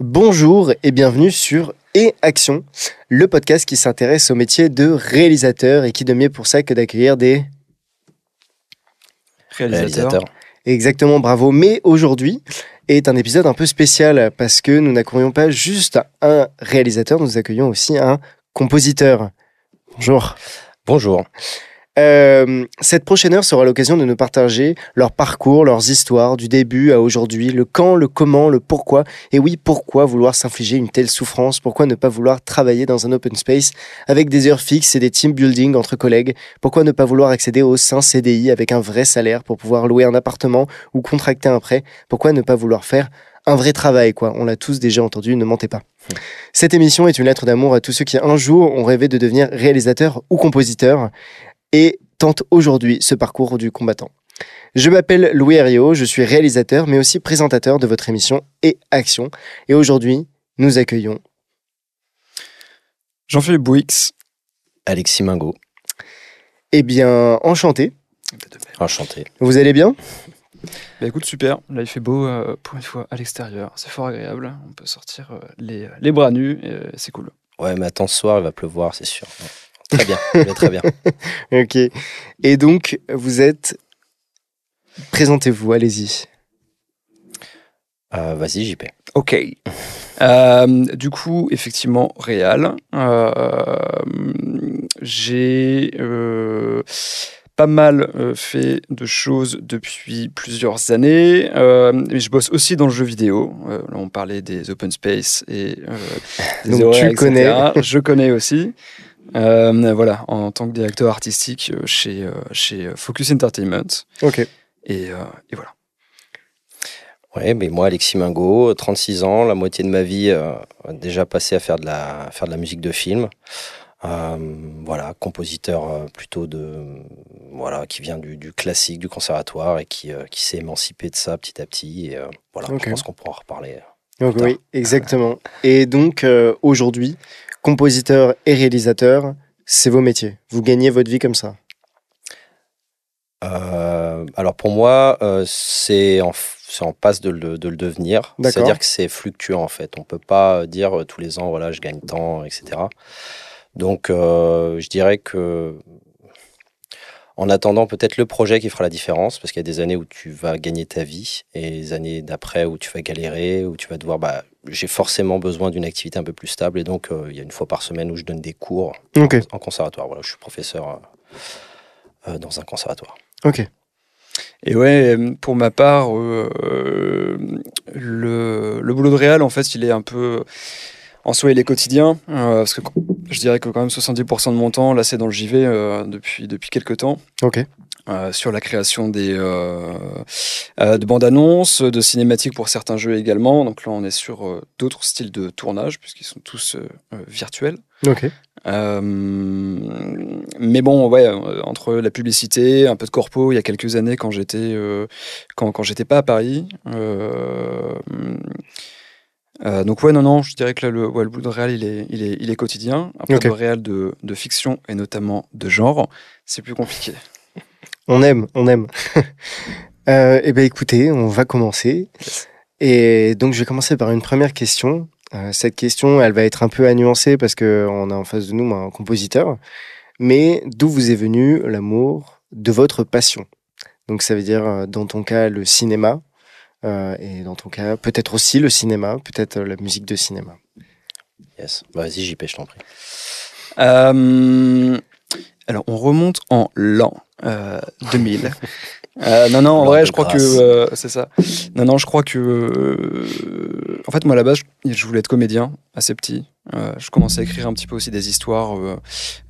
Bonjour et bienvenue sur Et Action, le podcast qui s'intéresse au métier de réalisateur et qui de mieux pour ça que d'accueillir des réalisateurs. Exactement, bravo. Mais aujourd'hui est un épisode un peu spécial parce que nous n'accueillons pas juste un réalisateur, nous accueillons aussi un compositeur. Bonjour. Bonjour. Cette prochaine heure sera l'occasion de nous partager leur parcours, leurs histoires, du début à aujourd'hui, le quand, le comment, le pourquoi. Et oui, pourquoi vouloir s'infliger une telle souffrance? Pourquoi ne pas vouloir travailler dans un open space avec des heures fixes et des team building entre collègues? Pourquoi ne pas vouloir accéder au sein CDI avec un vrai salaire pour pouvoir louer un appartement ou contracter un prêt? Pourquoi ne pas vouloir faire un vrai travail, quoi? On l'a tous déjà entendu, ne mentez pas. Cette émission est une lettre d'amour à tous ceux qui un jour ont rêvé de devenir réalisateur ou compositeur et tente aujourd'hui ce parcours du combattant. Je m'appelle Louis Herriot, je suis réalisateur mais aussi présentateur de votre émission Et Action. Et aujourd'hui, nous accueillons Jean-Philippe Bouix. Alexis Mingot. Eh bien, enchanté. Enchanté. Vous allez bien? Bah écoute, super. Là, il fait beau pour une fois à l'extérieur. C'est fort agréable. On peut sortir les bras nus et c'est cool. Ouais, mais attends, ce soir, il va pleuvoir, c'est sûr. Très bien, très bien. Ok. Et donc, vous êtes... Présentez-vous, allez-y. Vas-y, JP. Ok. Du coup, effectivement, réal. J'ai pas mal fait de choses depuis plusieurs années. Mais je bosse aussi dans le jeu vidéo. Là, on parlait des open space et des donc horaires, tu connais. Je connais aussi. Voilà, en tant que directeur artistique chez Focus Entertainment. Ok. Et voilà. Ouais, mais moi, Alexis Mingot, 36 ans, la moitié de ma vie déjà passé à faire de la musique de film. Voilà, compositeur plutôt qui vient du classique, du conservatoire et qui s'est émancipé de ça petit à petit. Et voilà, Ok. je pense qu'on pourra en reparler. Donc, plus tard. oui, exactement. Et donc, aujourd'hui, compositeur et réalisateur, c'est vos métiers. Vous gagnez votre vie comme ça. Alors pour moi, c'est en passe de le devenir. D'accord. C'est-à-dire que c'est fluctuant en fait. On peut pas dire tous les ans, voilà, je gagne tant, etc. Donc je dirais que en attendant peut-être le projet qui fera la différence, parce qu'il y a des années où tu vas gagner ta vie et les années d'après où tu vas galérer, où tu vas devoir, j'ai forcément besoin d'une activité un peu plus stable et donc il y a une fois par semaine où je donne des cours en conservatoire. Voilà, je suis professeur dans un conservatoire. Ok. Et ouais, pour ma part, le boulot de réal, en fait, il est un peu... En soi, il est quotidien, parce que je dirais que quand même 70% de mon temps, là, c'est dans le JV depuis quelques temps. Ok. Sur la création de bandes annonces, de cinématiques pour certains jeux également. Donc là, on est sur d'autres styles de tournage, puisqu'ils sont tous virtuels. Ok. Mais bon, ouais, entre la publicité, un peu de corpo, il y a quelques années quand j'étais pas à Paris. Donc ouais, non, je dirais que là, le boulot de réal, il est quotidien. Après, Ok. le réal de fiction et notamment de genre, c'est plus compliqué. On aime. Eh bien, écoutez, on va commencer. Et donc, je vais commencer par une première question. Cette question, elle va être un peu à nuancer parce qu'on a en face de nous un compositeur. Mais d'où vous est venu l'amour de votre passion? Donc, ça veut dire, dans ton cas, le cinéma. Et dans ton cas, peut-être aussi le cinéma, peut-être la musique de cinéma. Yes. Vas-y, JP, je t'en prie. Alors, on remonte en l'an 2000. Non, en vrai, je crois que c'est ça. Non, je crois que en fait, moi, à la base, je voulais être comédien assez petit. Je commençais à écrire un petit peu aussi des histoires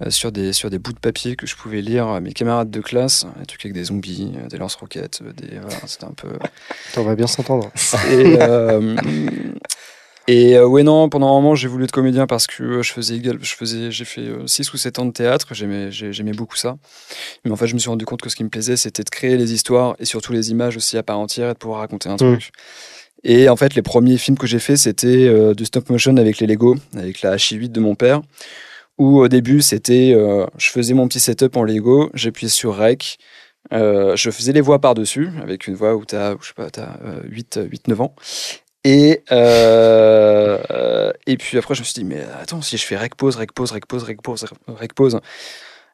sur des bouts de papier que je pouvais lire à mes camarades de classe, des trucs avec des zombies, des lance-roquettes, voilà, c'était un peu. On va bien s'entendre. Ouais, non, pendant un moment, j'ai voulu être comédien parce que j'ai fait 6 ou 7 ans de théâtre, j'aimais beaucoup ça. Mais en fait, je me suis rendu compte que ce qui me plaisait, c'était de créer les histoires et surtout les images aussi à part entière et de pouvoir raconter un truc. Et en fait, les premiers films que j'ai faits, c'était du stop motion avec les Lego, avec la HI8 de mon père, où au début, c'était, je faisais mon petit setup en Lego, j'appuyais sur Rec, je faisais les voix par-dessus, avec une voix où t'as 8-9 ans. Et Et puis après, je me suis dit, mais attends, si je fais rec pause,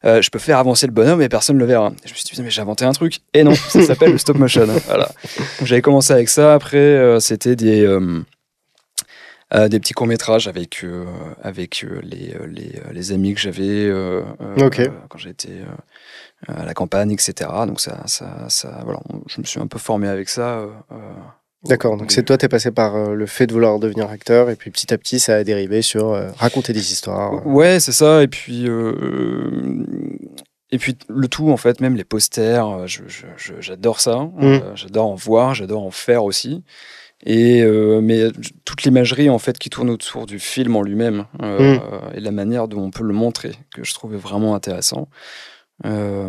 je peux faire avancer le bonhomme et personne ne le verra. Et je me suis dit, mais j'ai inventé un truc. Et non, ça s'appelle le stop motion. Voilà. Donc, j'avais commencé avec ça. Après, c'était des petits courts-métrages avec les amis que j'avais quand j'étais à la campagne, etc. Donc voilà, je me suis un peu formé avec ça. D'accord, donc c'est toi, t'es passé par le fait de vouloir devenir acteur, et puis petit à petit, ça a dérivé sur raconter des histoires. Ouais, c'est ça. Et puis le tout, en fait, même les posters, j'adore ça. J'adore en voir, j'adore en faire aussi. Mais toute l'imagerie en fait qui tourne autour du film en lui-même et la manière dont on peut le montrer que je trouvais vraiment intéressant. La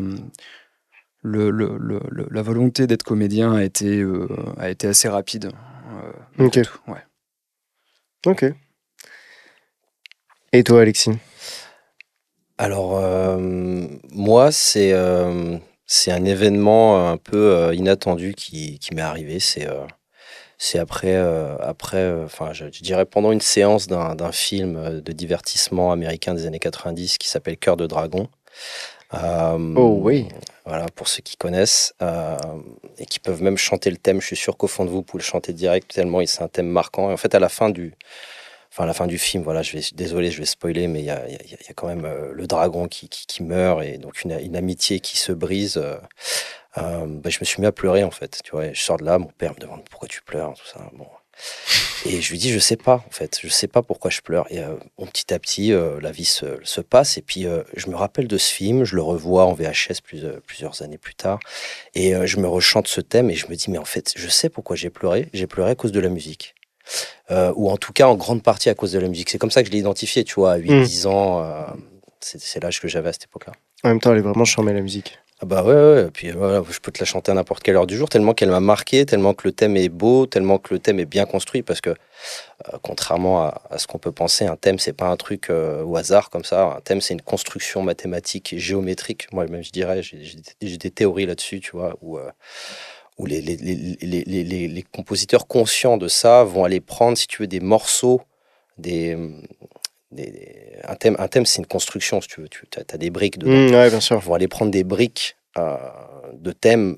volonté d'être comédien a été assez rapide. Ok. Ouais. Ok. Et toi, Alexis? Alors, moi, c'est un événement un peu inattendu qui m'est arrivé. C'est après, enfin, je dirais pendant une séance d'un film de divertissement américain des années 90 qui s'appelle Cœur de Dragon. Oh oui. Voilà, pour ceux qui connaissent et qui peuvent même chanter le thème. Je suis sûr qu'au fond de vous pouvez le chanter direct tellement c'est un thème marquant. Et en fait, à la fin du film, voilà, désolé, je vais spoiler, mais il y a quand même le dragon qui meurt et donc une amitié qui se brise. Je me suis mis à pleurer en fait. Tu vois, je sors de là, mon père me demande pourquoi tu pleures, tout ça. Bon. Et je lui dis, je sais pas, en fait, je sais pas pourquoi je pleure. Et petit à petit, la vie se passe. Et puis, je me rappelle de ce film, je le revois en VHS plusieurs années plus tard. Et je me rechante ce thème et je me dis, mais en fait, je sais pourquoi j'ai pleuré. J'ai pleuré à cause de la musique. Ou en tout cas, en grande partie à cause de la musique. C'est comme ça que je l'ai identifié, tu vois, à 8-10 ans. C'est l'âge que j'avais à cette époque-là. En même temps, elle est vraiment charmée, la musique. Ah bah ouais. Puis voilà, je peux te la chanter à n'importe quelle heure du jour, tellement qu'elle m'a marqué, tellement que le thème est beau, tellement que le thème est bien construit, parce que contrairement à ce qu'on peut penser, un thème, c'est pas un truc au hasard comme ça. Un thème, c'est une construction mathématique et géométrique. Moi-même, je dirais, j'ai des théories là-dessus, tu vois, où les compositeurs conscients de ça vont aller prendre, si tu veux, des morceaux, un thème, c'est une construction, si tu veux. Tu as des briques dedans. Ouais, bien sûr. Ils vont aller prendre des briques de thèmes,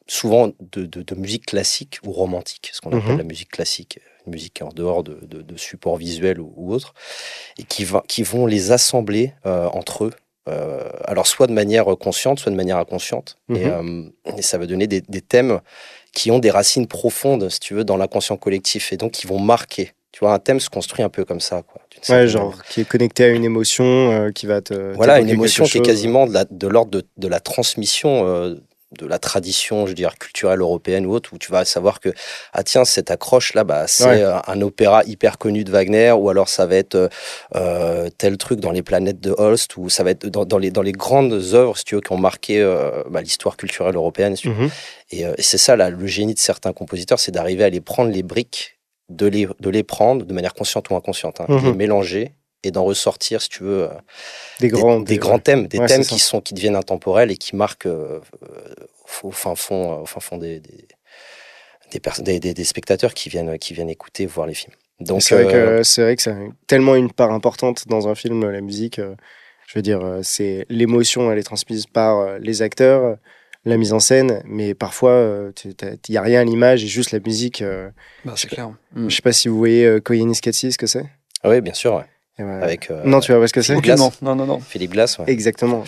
souvent de musique classique ou romantique, ce qu'on appelle la musique classique, une musique qui est en dehors de supports visuels ou autres, et qui vont les assembler entre eux. Alors, soit de manière consciente, soit de manière inconsciente. Et ça va donner des thèmes qui ont des racines profondes, si tu veux, dans l'inconscient collectif, et donc qui vont marquer. Tu vois, un thème se construit un peu comme ça, quoi. Ouais, genre qui est connecté à une émotion qui va te... Voilà, une émotion qui est quasiment de l'ordre de la transmission de la tradition, je dirais, culturelle européenne ou autre, où tu vas savoir que, ah tiens, cette accroche-là, bah, c'est un opéra hyper connu de Wagner, ou alors ça va être tel truc dans les planètes de Holst, ou ça va être dans les grandes œuvres, si tu veux, qui ont marqué l'histoire culturelle européenne. Si tu veux. Et c'est ça, là, le génie de certains compositeurs, c'est d'arriver à les prendre les briques, de les prendre de manière consciente ou inconsciente, de les mélanger et d'en ressortir, si tu veux, des grands thèmes, des thèmes qui deviennent intemporels et qui marquent au fin fond des spectateurs qui viennent écouter, voir les films. Donc c'est vrai que c'est tellement une part importante dans un film, la musique. Je veux dire, c'est l'émotion, elle est transmise par les acteurs, la mise en scène, mais parfois il n'y a rien à l'image et juste la musique. C'est clair. Je sais pas si vous voyez Koyanis Katsi, ce que c'est. Ah oui, bien sûr. Ouais. Avec, non, tu vois pas ce que c'est? Non. Philippe Glass. Ouais. Exactement.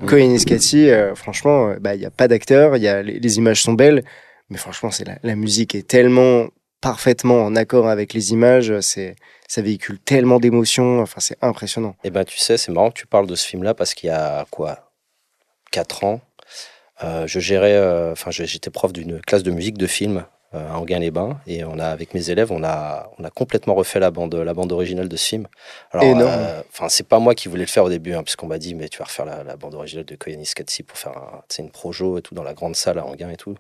Koyanis Katsi, franchement, il n'y a pas d'acteur, les images sont belles, mais franchement, la musique est tellement parfaitement en accord avec les images, ça véhicule tellement d'émotions, enfin, c'est impressionnant. Et ben, tu sais, c'est marrant que tu parles de ce film-là parce qu'il y a 4 ans, j'étais prof d'une classe de musique de film à Enghien-les-Bains, et avec mes élèves, on a complètement refait la bande originale de ce film. Alors, énorme. C'est pas moi qui voulais le faire au début, puisqu'on m'a dit, mais tu vas refaire la bande originale de Koyanis Katsi pour faire une projo et tout dans la grande salle à Enghien et tout.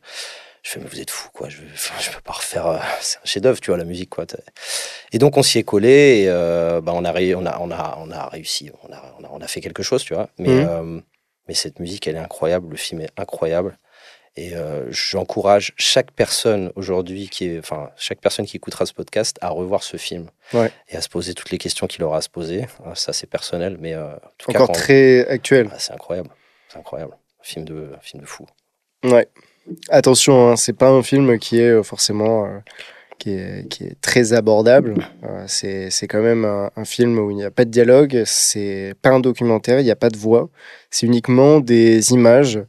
Je fais, mais vous êtes fous, quoi. Je peux pas refaire. C'est un chef-d'œuvre, tu vois, la musique, quoi. Et donc, on s'y est collé, et on a réussi. On a fait quelque chose, tu vois. Mais cette musique, elle est incroyable. Le film est incroyable. Et j'encourage chaque personne aujourd'hui chaque personne qui écoutera ce podcast à revoir ce film et à se poser toutes les questions qu'il aura à se poser. Ça, c'est personnel, mais en tout Encore cas, très actuel. C'est incroyable. C'est incroyable. Film de fou. Ouais. Attention, hein, c'est pas un film qui est forcément qui est très abordable. C'est quand même un film où il n'y a pas de dialogue, c'est pas un documentaire, il n'y a pas de voix. C'est uniquement des images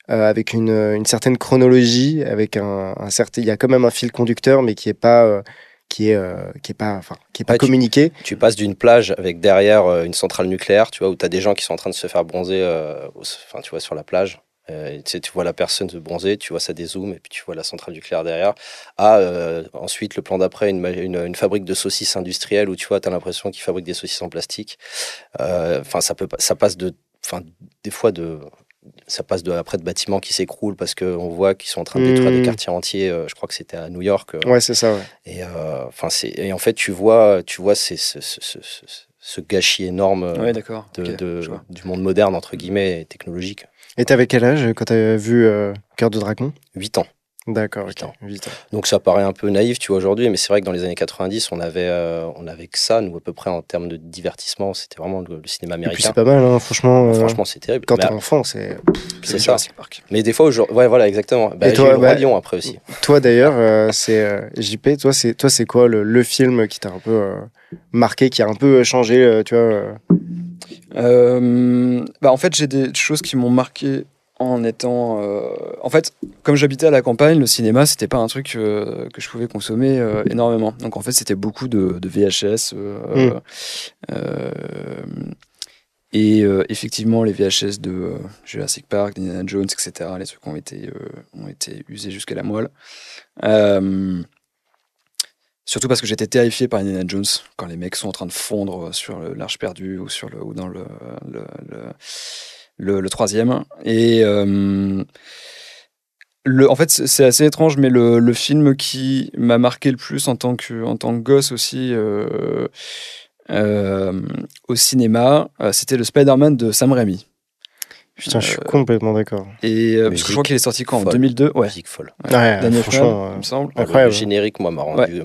avec une certaine chronologie, avec un certain, il y a quand même un fil conducteur, mais qui est pas communiqué. Tu passes d'une plage avec derrière une centrale nucléaire, tu vois, où tu as des gens qui sont en train de se faire bronzer, tu vois, sur la plage. Tu vois la personne se bronzer, tu vois ça dézoome, et puis tu vois la centrale nucléaire derrière. Ensuite, le plan d'après, une fabrique de saucisses industrielles où tu vois, tu as l'impression qu'ils fabriquent des saucisses en plastique. Ça passe des fois après de bâtiments qui s'écroulent parce qu'on voit qu'ils sont en train de détruire des quartiers entiers. Je crois que c'était à New York. Ouais, c'est ça. Ouais. Et en fait, tu vois ce gâchis énorme du monde moderne, entre guillemets, et technologique. Et t'avais quel âge quand t'avais vu Cœur de Dragon ? 8 ans. D'accord, 8 ans. 8 ans. Donc ça paraît un peu naïf, tu vois, aujourd'hui, mais c'est vrai que dans les années 90, on avait que ça, nous, à peu près, en termes de divertissement. C'était vraiment le cinéma américain. Et puis c'est pas mal, hein, franchement. Franchement, c'est terrible. Quand t'es enfant, c'est ça. Mais des fois, ouais, voilà, exactement. J'ai eu le Roi Lion après aussi. Toi, d'ailleurs, c'est JP, toi, c'est quoi le film qui t'a un peu marqué, qui a un peu changé, tu vois En fait, j'ai des choses qui m'ont marqué en étant... En fait, comme j'habitais à la campagne, le cinéma, c'était pas un truc que je pouvais consommer énormément. Donc, en fait, c'était beaucoup de VHS. Et effectivement, les VHS de Jurassic Park, d'Indiana Jones, etc., les trucs ont été usés jusqu'à la moelle. Surtout parce que j'étais terrifié par Indiana Jones quand les mecs sont en train de fondre sur l'Arche perdue ou dans le troisième. Et en fait, c'est assez étrange, mais le film qui m'a marqué le plus en tant que gosse aussi au cinéma, c'était le Spider-Man de Sam Raimi. Putain, je suis complètement d'accord. Et parce que je crois qu'il est sorti en 2002. Ouais. Musique folle. Daniel franchement, il me semble. Incroyable. Le générique, moi, m'a rendu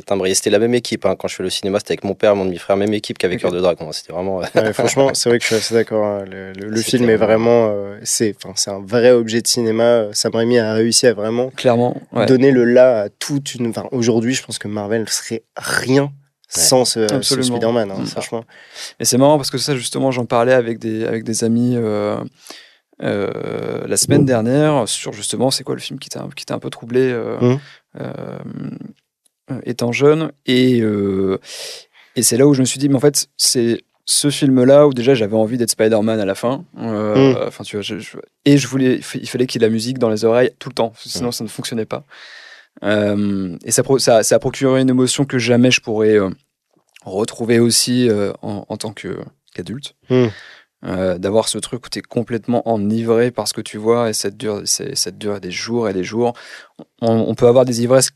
timbré. C'était la même équipe. Hein, quand je fais le cinéma, c'était avec mon père, mon demi-frère, même équipe qu'avec Cœur de Dragon. C'était vraiment. Franchement, c'est vrai que je suis assez d'accord. Hein. Le film est vraiment. C'est un vrai objet de cinéma. Sam Raimi a réussi à vraiment donner le là à toute une. Enfin, aujourd'hui, je pense que Marvel serait rien sans ce Spider-Man, hein, franchement. Et c'est marrant parce que ça, justement, j'en parlais avec des amis la semaine dernière sur justement c'est quoi le film qui t'a un peu troublé étant jeune. Et c'est là où je me suis dit, mais en fait, c'est ce film-là où déjà j'avais envie d'être Spider-Man à la fin. Enfin, tu vois, il fallait qu'il y ait la musique dans les oreilles tout le temps, sinon ça ne fonctionnait pas. Et ça a procuré une émotion que jamais je pourrais retrouver aussi en tant qu'adulte. D'avoir ce truc où tu es complètement enivré par ce que tu vois et ça dure des jours et des jours. On peut avoir des ivresses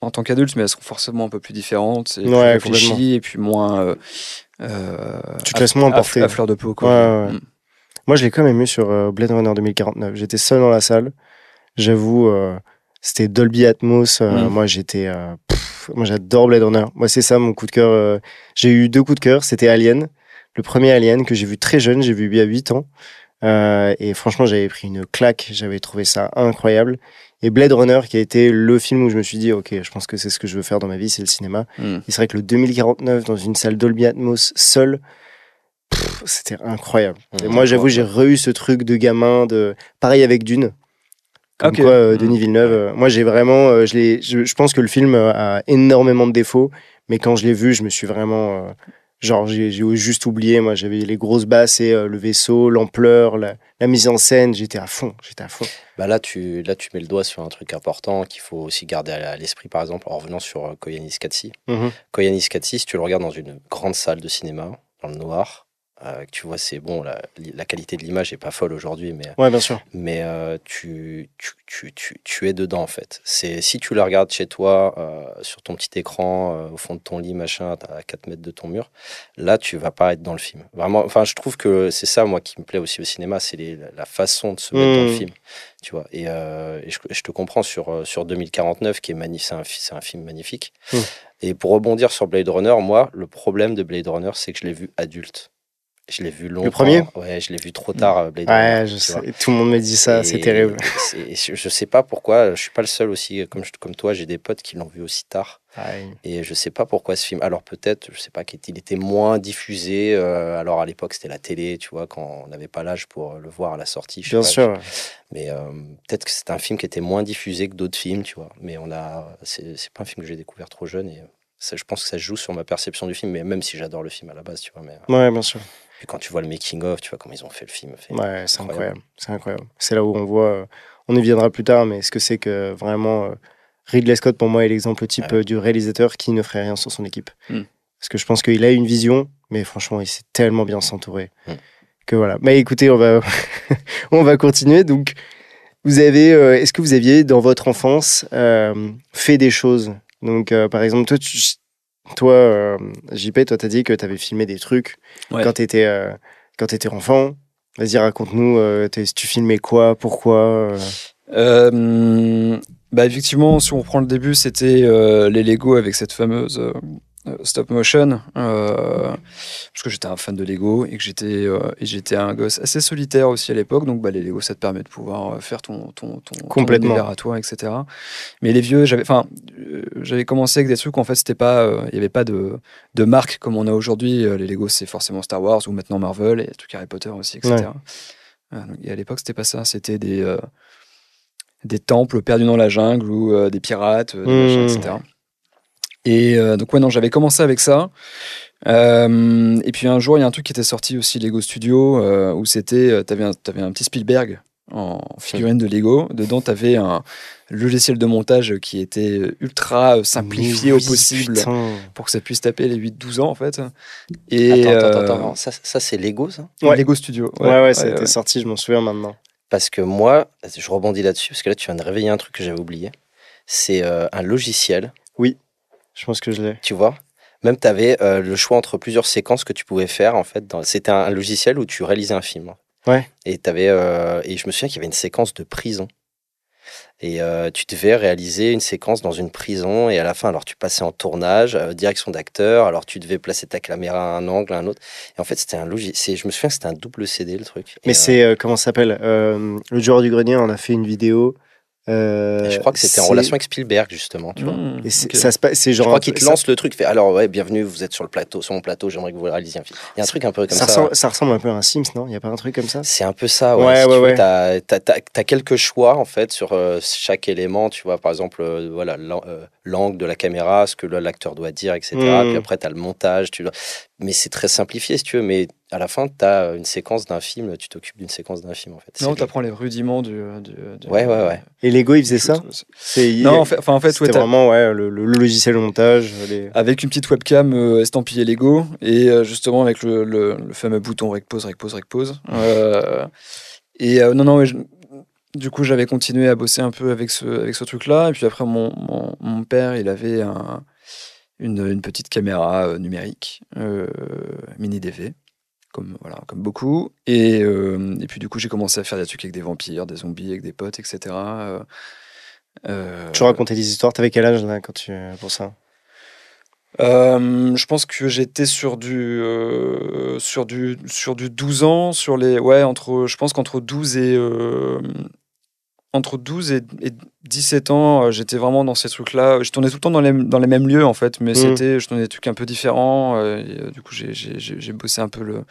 en tant qu'adulte, mais elles sont forcément un peu plus différentes et plus réfléchies et puis moins... tu te laisses moins emporter. À fleur de peau, quoi. Ouais. Moi, je l'ai quand même eu sur Blade Runner 2049. J'étais seul dans la salle. J'avoue, c'était Dolby Atmos. Moi, moi, j'adore Blade Runner. Moi, c'est ça, mon coup de cœur. J'ai eu 2 coups de cœur. C'était Alien. Le premier Alien que j'ai vu très jeune. J'ai vu il y a 8 ans. Et franchement, j'avais pris une claque. J'avais trouvé ça incroyable. Et Blade Runner, qui a été le film où je me suis dit, ok, je pense que c'est ce que je veux faire dans ma vie, c'est le cinéma. Et c'est vrai que le 2049, dans une salle Dolby Atmos, seul, c'était incroyable. Et moi, j'avoue, j'ai re-eu ce truc de gamin, pareil avec Dune. Comme quoi, Denis Villeneuve, moi, j'ai vraiment, je pense que le film a énormément de défauts, mais quand je l'ai vu, je me suis vraiment, j'ai juste oublié. Moi, j'avais les grosses basses et le vaisseau, l'ampleur, la mise en scène, j'étais à fond. Bah là, tu mets le doigt sur un truc important qu'il faut aussi garder à l'esprit, par exemple, en revenant sur Koyaanisqatsi. Koyaanisqatsi, si tu le regardes dans une grande salle de cinéma, dans le noir, que tu vois, c'est bon, la qualité de l'image est pas folle aujourd'hui, Ouais, bien sûr. mais tu es dedans en fait. Si tu la regardes chez toi, sur ton petit écran, au fond de ton lit, machin, à 4 mètres de ton mur, là tu vas pas être dans le film. Vraiment, enfin, je trouve que c'est ça, moi, qui me plaît aussi au cinéma, c'est la façon de se mettre dans le film, tu vois. Et je te comprends sur 2049, qui est magnifique, c'est un film magnifique. Et pour rebondir sur Blade Runner, moi, le problème de Blade Runner, c'est que je l'ai vu adulte. Je l'ai vu longtemps. Le premier ? Ouais, je l'ai vu trop tard, Blade Ouais, Runner. je sais. Tout le monde me dit ça, c'est terrible. Je sais pas pourquoi, je suis pas le seul aussi. Comme toi, j'ai des potes qui l'ont vu aussi tard. Ouais. Et je sais pas pourquoi ce film. Alors peut-être, je sais pas, qu'il était moins diffusé. Alors à l'époque, c'était la télé, tu vois, quand on n'avait pas l'âge pour le voir à la sortie. Bien sûr. Mais peut-être que c'est un film qui était moins diffusé que d'autres films, tu vois. Mais c'est pas un film que j'ai découvert trop jeune. Et ça, je pense que ça joue sur ma perception du film. Mais même si j'adore le film à la base, tu vois. Ouais, bien sûr. Puis quand tu vois le making-of, tu vois comment ils ont fait le film. Ouais, c'est incroyable. C'est incroyable. C'est là où on voit, on y viendra plus tard, mais ce que c'est que vraiment Ridley Scott, pour moi, est l'exemple type du réalisateur qui ne ferait rien sans son équipe. Parce que je pense qu'il a une vision, mais franchement, il sait tellement bien s'entourer. Que voilà. Mais écoutez, on va continuer. Donc, est-ce que vous aviez, dans votre enfance, fait des choses ? Donc, par exemple, toi, JP, toi, t'as dit que t'avais filmé des trucs quand t'étais enfant. Vas-y, raconte-nous, tu filmais quoi, pourquoi Effectivement, si on prend le début, c'était les Lego avec cette fameuse stop motion, parce que j'étais un fan de Lego et que j'étais un gosse assez solitaire aussi à l'époque, donc les Lego, ça te permet de pouvoir faire ton univers à toi, etc. Mais les vieux, j'avais commencé avec des trucs où en fait c'était pas, il y avait pas de marque comme on a aujourd'hui. Les Lego, c'est forcément Star Wars ou maintenant Marvel et des trucs Harry Potter aussi, etc. Et à l'époque, c'était pas ça, c'était des temples perdus dans la jungle ou des pirates, des machins, etc. Et donc non, j'avais commencé avec ça. Et puis un jour, il y a un truc qui était sorti aussi, Lego Studio, où t'avais un petit Spielberg en figurine de Lego. Dedans, t'avais un logiciel de montage qui était ultra simplifié au possible pour que ça puisse taper les 8-12 ans, en fait. Et attends. Ça c'est Lego, ça ? Lego Studio. Ouais, ça a été sorti, je m'en souviens maintenant. Parce que moi, je rebondis là-dessus, parce que là, tu viens de réveiller un truc que j'avais oublié. C'est un logiciel. Oui, je pense que je l'ai. Tu vois ? Même, tu avais le choix entre plusieurs séquences que tu pouvais faire, en fait. C'était un logiciel où tu réalisais un film. Ouais. Et je me souviens qu'il y avait une séquence de prison. Et tu devais réaliser une séquence dans une prison. Et à la fin, alors tu passais en tournage, direction d'acteur. Alors tu devais placer ta caméra à un angle, à un autre. Et en fait, c'était un logiciel. Je me souviens que c'était un double CD, le truc. Mais c'est, comment ça s'appelle Le Joueur du Grenier, on a fait une vidéo. Je crois que c'était en relation avec Spielberg, justement, tu vois. Et ça se passe, c'est genre. Je crois qu'il te lance le truc, fait alors bienvenue, vous êtes sur mon plateau, j'aimerais que vous réalisiez un film. Il y a un truc un peu comme ça. Ça ressemble un peu à un Sims, non ? Il y a pas un truc comme ça ? C'est un peu ça, ouais. Ouais. T'as quelques choix en fait sur chaque élément, tu vois, par exemple, l'angle de la caméra, ce que l'acteur doit dire, etc. Puis après t'as le montage, mais c'est très simplifié si tu veux, mais à la fin, tu as une séquence d'un film, tu t'occupes d'une séquence d'un film en fait. Non, tu apprends les rudiments du. Ouais. Et Lego, il faisait ça ? Non, en fait, c'était vraiment le logiciel de montage. Avec une petite webcam estampillée Lego et justement avec le fameux bouton rec-pause. Du coup, j'avais continué à bosser un peu avec ce truc-là. Et puis après, mon père, il avait une petite caméra numérique, mini DV. Comme beaucoup. Et puis du coup, j'ai commencé à faire des trucs avec des vampires, des zombies, avec des potes, etc. Tu racontais des histoires, t'avais quel âge là, pour ça ? Je pense que j'étais sur du 12 ans, je pense qu'entre 12 et 17 ans, j'étais vraiment dans ces trucs-là. Je tournais tout le temps dans les mêmes lieux, en fait, mais je tournais des trucs un peu différents. Du coup, j'ai bossé un peu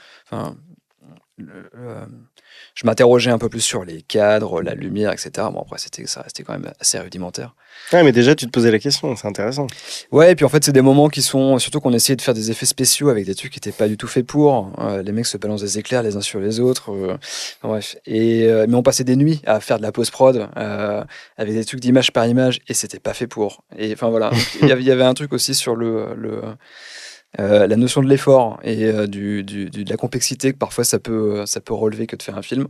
je m'interrogeais un peu plus sur les cadres, la lumière, etc. Bon, après, ça restait quand même assez rudimentaire. Ouais, mais déjà, tu te posais la question, c'est intéressant. Ouais, et puis en fait, c'est des moments qui sont... Surtout qu'on essayait de faire des effets spéciaux avec des trucs qui n'étaient pas du tout faits pour. Les mecs se balancent des éclairs les uns sur les autres. Bref. Mais on passait des nuits à faire de la post-prod avec des trucs d'image par image et c'était pas fait pour. Et enfin, voilà. Il y avait un truc aussi sur la notion de l'effort et de la complexité que parfois ça peut relever que de faire un film.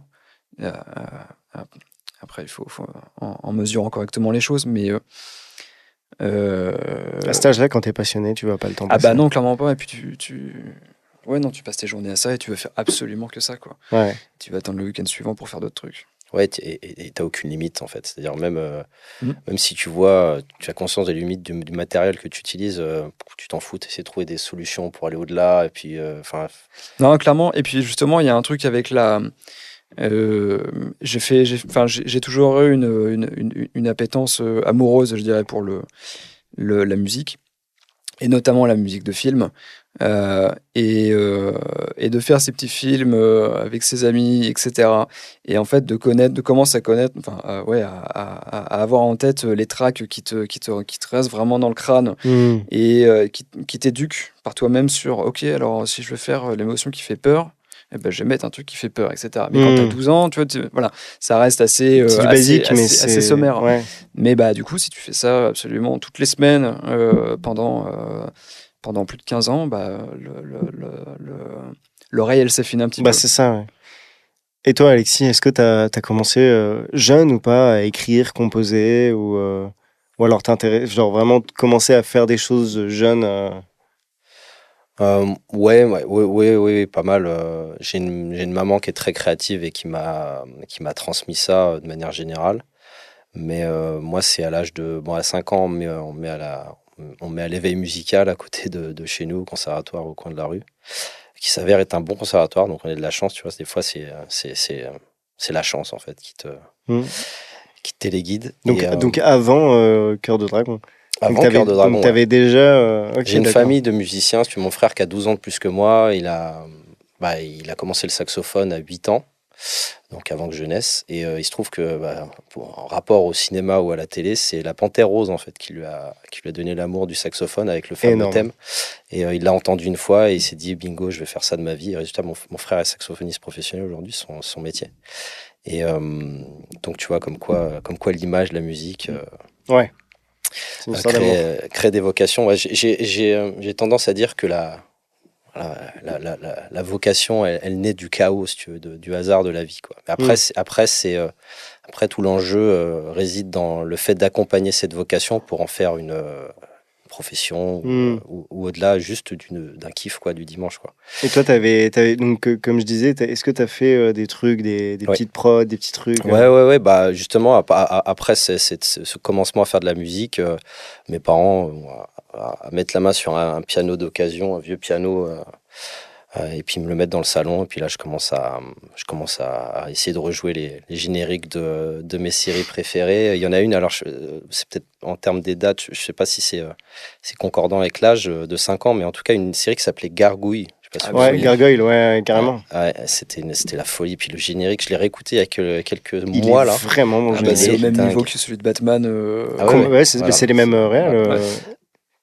Euh, Après, il faut en mesurant correctement les choses, mais À cet âge-là, quand t'es passionné, tu vois pas le temps ah passer. bah non, clairement pas. Et puis ouais, non, tu passes tes journées à ça et tu veux faire absolument que ça, quoi. Ouais. Tu vas attendre le week-end suivant pour faire d'autres trucs. Ouais, et t'as aucune limite en fait. C'est-à-dire même, Mm. même si tu vois, tu as conscience des limites du matériel que tu utilises, tu t'en fous, t'essaies de trouver des solutions pour aller au-delà. Et puis, enfin, Non, clairement. Et puis justement, il y a un truc avec la. J'ai toujours eu une appétence amoureuse, je dirais, pour la musique, et notamment la musique de film. Et de faire ces petits films avec ses amis, etc. Et en fait, de commencer à connaître, enfin, ouais, à avoir en tête les tracks qui te restent vraiment dans le crâne Hmm. et qui t'éduquent par toi-même sur, ok, alors si je veux faire l'émotion qui fait peur, eh ben, je vais mettre un truc qui fait peur, etc. Mais quand tu as 12 ans, tu vois, voilà, ça reste assez, C'est du basique, mais c'est assez sommaire. Ouais. Mais bah, du coup, si tu fais ça absolument toutes les semaines pendant plus de 15 ans, bah, l'oreille, elle s'affine un petit Bah peu. c'est ça. Ouais. Et toi, Alexis, est-ce que t'as commencé jeune ou pas à écrire, composer ou alors t'intéresses, genre vraiment commencer à faire des choses jeunes ouais, pas mal. J'ai une maman qui est très créative et qui m'a transmis ça de manière générale. Mais moi, c'est à l'âge de. Bon, à 5 ans, on met à l'éveil musical à côté de chez nous, au conservatoire au coin de la rue, qui s'avère être un bon conservatoire. Donc, on a de la chance, tu vois. Des fois, c'est la chance, en fait, Hmm. qui te téléguide. Donc avant Cœur de Dragon. Avant Cœur de Dragon, Donc t'avais déjà. Ok, j'ai une d'accord. famille de musiciens. Si tu veux, mon frère qui a 12 ans de plus que moi, il a commencé le saxophone à 8 ans, donc avant que je naisse. Et il se trouve que, en rapport au cinéma ou à la télé, c'est la Panthère Rose, en fait, qui lui a donné l'amour du saxophone avec le fameux Énorme. thème. Et il l'a entendu une fois et il s'est dit, bingo, je vais faire ça de ma vie. Et résultat, mon frère est saxophoniste professionnel aujourd'hui, son métier. Et donc, tu vois, comme quoi l'image, la musique. Ouais. C'est une histoire d'amour. Crée des vocations. Ouais, j'ai tendance à dire que la vocation, elle naît du chaos, si tu veux, du hasard de la vie, quoi. Mais après, tout l'enjeu réside dans le fait d'accompagner cette vocation pour en faire une profession ou au-delà juste d'un kiff, quoi, du dimanche, quoi. Et toi, donc, comme je disais, est-ce que tu as fait des trucs, des Ouais. petites prods, des petits trucs Ouais, bah justement, après ce commencement à faire de la musique, mes parents à mettre la main sur un piano d'occasion, un vieux piano, et puis me le mettre dans le salon. Et puis là, je commence à essayer de rejouer les génériques de mes séries préférées. Il y en a une, alors c'est peut-être en termes des dates, je sais pas si c'est concordant avec l'âge de 5 ans, mais en tout cas, une série qui s'appelait Gargouille. Je sais pas si vous Ouais, voyez. Gargoyle, ouais, carrément. Ouais, c'était la folie. Puis le générique, je l'ai réécouté il y a quelques Il mois est là. vraiment bon. Ah bah, c'est au même dingue. niveau que celui de Batman. Ah ouais, Ouais, c'est voilà. les mêmes réels. Ouais.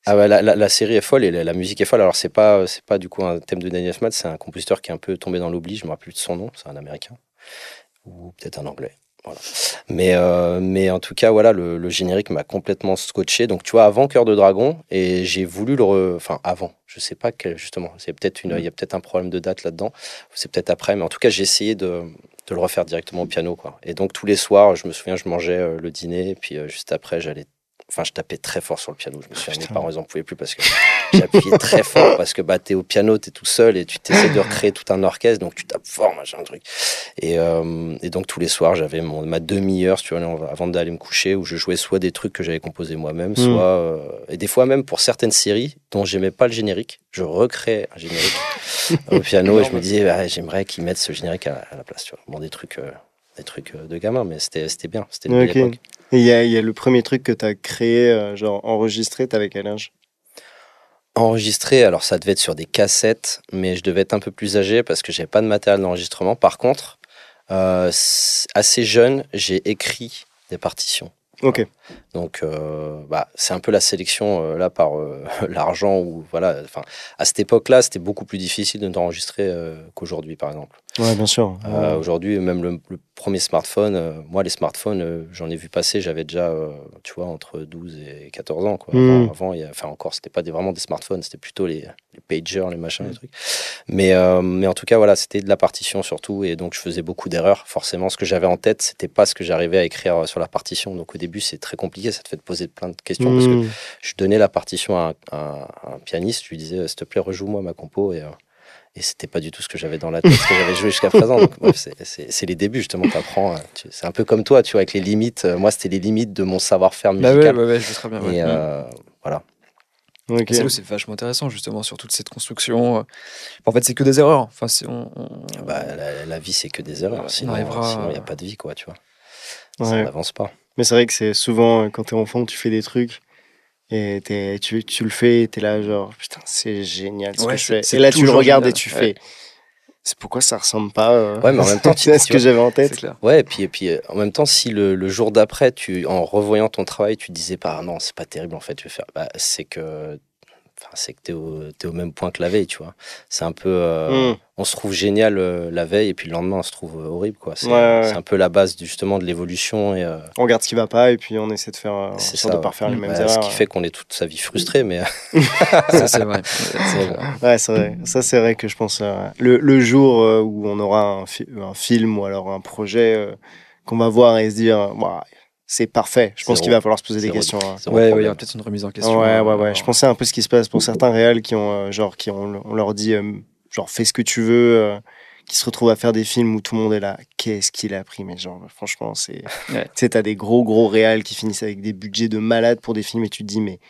Ah ouais, la série est folle et la musique est folle. Alors c'est pas du coup un thème de Daniel Elfman, c'est un compositeur qui est un peu tombé dans l'oubli. Je me rappelle plus de son nom, c'est un Américain ou peut-être un Anglais. Voilà. Mais en tout cas, voilà, le générique m'a complètement scotché. Donc tu vois, avant Cœur de Dragon, et j'ai voulu enfin avant, je sais pas justement. C'est peut-être il y a peut-être un problème de date là-dedans. C'est peut-être après, mais en tout cas, j'ai essayé de le refaire directement au piano, quoi. Et donc tous les soirs, je me souviens, je mangeais le dîner, et puis juste après, je tapais très fort sur le piano. Je me souviens, mes parents, ils en pouvaient plus parce que j'appuyais très fort parce que t'es au piano, t'es tout seul et tu t'essaies de recréer tout un orchestre, donc tu tapes fort, machin, truc. Et donc tous les soirs, j'avais ma demi-heure, si tu vois, avant d'aller me coucher, où je jouais soit des trucs que j'avais composés moi-même, soit et des fois même pour certaines séries dont j'aimais pas le générique, je recréais un générique au piano et je me disais, j'aimerais qu'ils mettent ce générique à la place, tu vois. Bon, des trucs de gamin, mais c'était bien, c'était une belle époque. Et il y a le premier truc que tu as créé, genre enregistré, t'avais quel âge? Enregistré, alors ça devait être sur des cassettes, mais je devais être un peu plus âgé parce que j'avais pas de matériel d'enregistrement. Par contre, assez jeune, j'ai écrit des partitions. Ok. Donc, c'est un peu la sélection là par l'argent ou voilà. Enfin, à cette époque-là, c'était beaucoup plus difficile de t'enregistrer qu'aujourd'hui, par exemple. Ouais, bien sûr. Aujourd'hui, même le premier smartphone, moi, les smartphones, j'en ai vu passer. J'avais déjà, tu vois, entre 12 et 14 ans, quoi. Avant, encore, c'était pas vraiment des smartphones, c'était plutôt les pagers, les machins, les trucs. Mais en tout cas, voilà, c'était de la partition surtout. Et donc, je faisais beaucoup d'erreurs. Forcément, ce que j'avais en tête, c'était pas ce que j'arrivais à écrire sur la partition. Donc, au début, c'est très compliqué. Ça te fait te poser plein de questions parce que je donnais la partition à un pianiste. Je lui disais, s'il te plaît, rejoue-moi ma compo. Et c'était pas du tout ce que j'avais dans la tête, ce que j'avais joué jusqu'à présent. Donc, bref, c'est les débuts, justement, t'apprends. C'est un peu comme toi, tu vois, avec les limites. Moi, c'était les limites de mon savoir-faire musical. Bah ouais, je veux très bien. Et voilà. Okay. C'est là où c'est vachement intéressant, justement, sur toute cette construction. En fait, c'est que des erreurs. Enfin, Bah, la vie, c'est que des erreurs. Sinon, il n'y a pas de vie, quoi, tu vois. Ça n'avance pas. Mais c'est vrai que c'est souvent, quand t'es enfant, tu fais des trucs. Et tu le fais et t'es là genre putain c'est génial ce que je fais. Et là tu le regardes génial. Et tu fais c'est pourquoi ça ressemble pas ouais mais en même temps tu sais ce que j'avais en tête. Ouais et puis en même temps si le jour d'après en revoyant ton travail tu disais pas non c'est pas terrible en fait je vais faire c'est que t'es au même point que la veille, tu vois. C'est un peu... On se trouve génial la veille et puis le lendemain, on se trouve horrible, quoi. C'est un peu la base, justement, de l'évolution. Et, on regarde ce qui va pas et puis on essaie de faire... c'est ça, de pas refaire les mêmes erreurs. Ce qui fait qu'on est toute sa vie frustré, mais... ça, c'est vrai. Ouais, c'est vrai. Ça, c'est vrai que je pense... le jour où on aura un film ou alors un projet qu'on va voir et se dire... c'est parfait. Je pense qu'il va falloir se poser des questions. Ouais, il y aura peut-être une remise en question. Ouais. Je pensais un peu ce qui se passe pour certains réals qui ont, on leur dit, genre, fais ce que tu veux, qui se retrouvent à faire des films où tout le monde est là. Qu'est-ce qu'il a pris, mais genre, franchement, c'est. Tu sais, t'as des gros réals qui finissent avec des budgets de malade pour des films et tu te dis, mais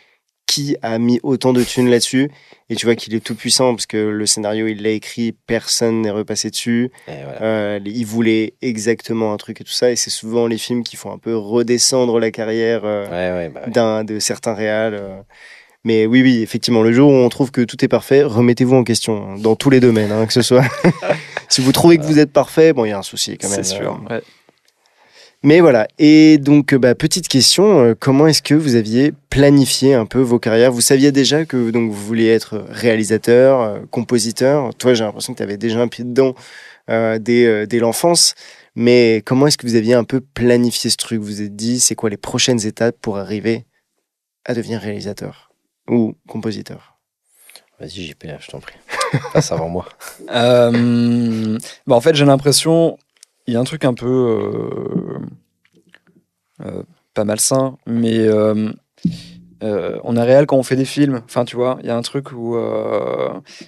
qui a mis autant de thunes là-dessus? Et tu vois qu'il est tout puissant parce que le scénario il l'a écrit, personne n'est repassé dessus. Voilà. Il voulait exactement un truc et tout ça. Et c'est souvent les films qui font un peu redescendre la carrière de certains réals. Mais oui, effectivement, le jour où on trouve que tout est parfait, remettez-vous en question dans tous les domaines, hein, que ce soit. Si vous trouvez que vous êtes parfait, bon, il y a un souci quand même. C'est sûr. Ouais. Mais voilà, et donc petite question, comment est-ce que vous aviez planifié un peu vos carrières? Vous saviez déjà que donc, vous vouliez être réalisateur, compositeur. Toi, j'ai l'impression que tu avais déjà un pied dedans dès l'enfance. Mais comment est-ce que vous aviez un peu planifié ce truc? Vous vous êtes dit, c'est quoi les prochaines étapes pour arriver à devenir réalisateur ou compositeur? Vas-y, JP, je t'en prie. Passe avant moi. En fait, j'ai l'impression... Il y a un truc un peu pas malsain, mais on est réel quand on fait des films. Enfin, tu vois, il y a un truc où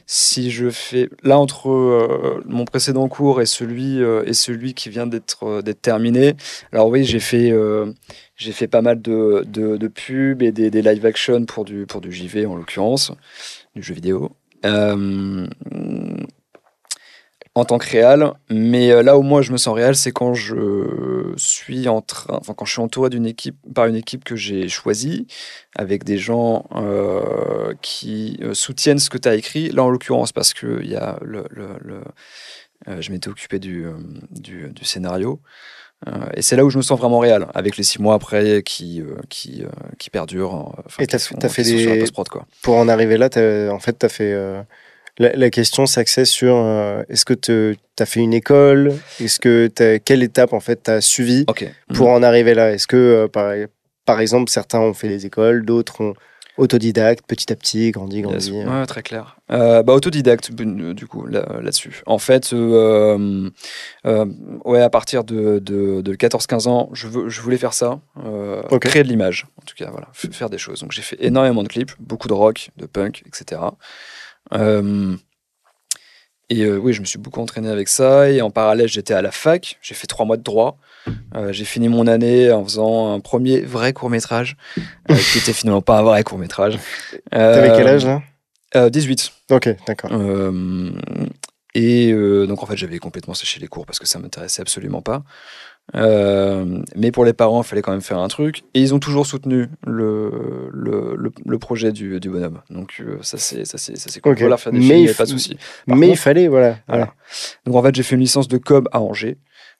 si je fais... Là, entre mon précédent cours et celui qui vient d'être terminé, alors oui, j'ai fait pas mal de pubs et des live action pour du JV, en l'occurrence, du jeu vidéo. En tant que réal, mais là où moi je me sens réal, c'est quand je suis quand je suis entouré par une équipe que j'ai choisie, avec des gens qui soutiennent ce que tu as écrit. Là en l'occurrence, parce que il y a je m'étais occupé du scénario. Et c'est là où je me sens vraiment réal, avec les 6 mois après qui perdurent. Et t'as fait des... post-prod, quoi. Pour en arriver là, t'as fait... La question s'axait sur est-ce que tu as fait une école? Quelle étape en fait tu as suivi pour en arriver là? Est-ce que par exemple certains ont fait des écoles, d'autres ont autodidacte, petit à petit, grandi. Ouais, très clair. Autodidacte du coup là-dessus. En fait, à partir de 14-15 ans, je voulais faire ça, créer de l'image, en tout cas, voilà, faire des choses. Donc j'ai fait énormément de clips, beaucoup de rock, de punk, etc. Oui, je me suis beaucoup entraîné avec ça, et en parallèle j'étais à la fac, j'ai fait 3 mois de droit, j'ai fini mon année en faisant un premier vrai court-métrage qui était finalement pas un vrai court-métrage. T'avais quel âge là? 18. Ok, d'accord. Donc en fait j'avais complètement séché les cours parce que ça m'intéressait absolument pas. Mais pour les parents, il fallait quand même faire un truc, et ils ont toujours soutenu le projet du bonhomme. Donc ça c'est cool. Voilà, faire des films, il n'y avait pas de souci. Mais il fallait, voilà. Donc en fait, j'ai fait une licence de com à Angers.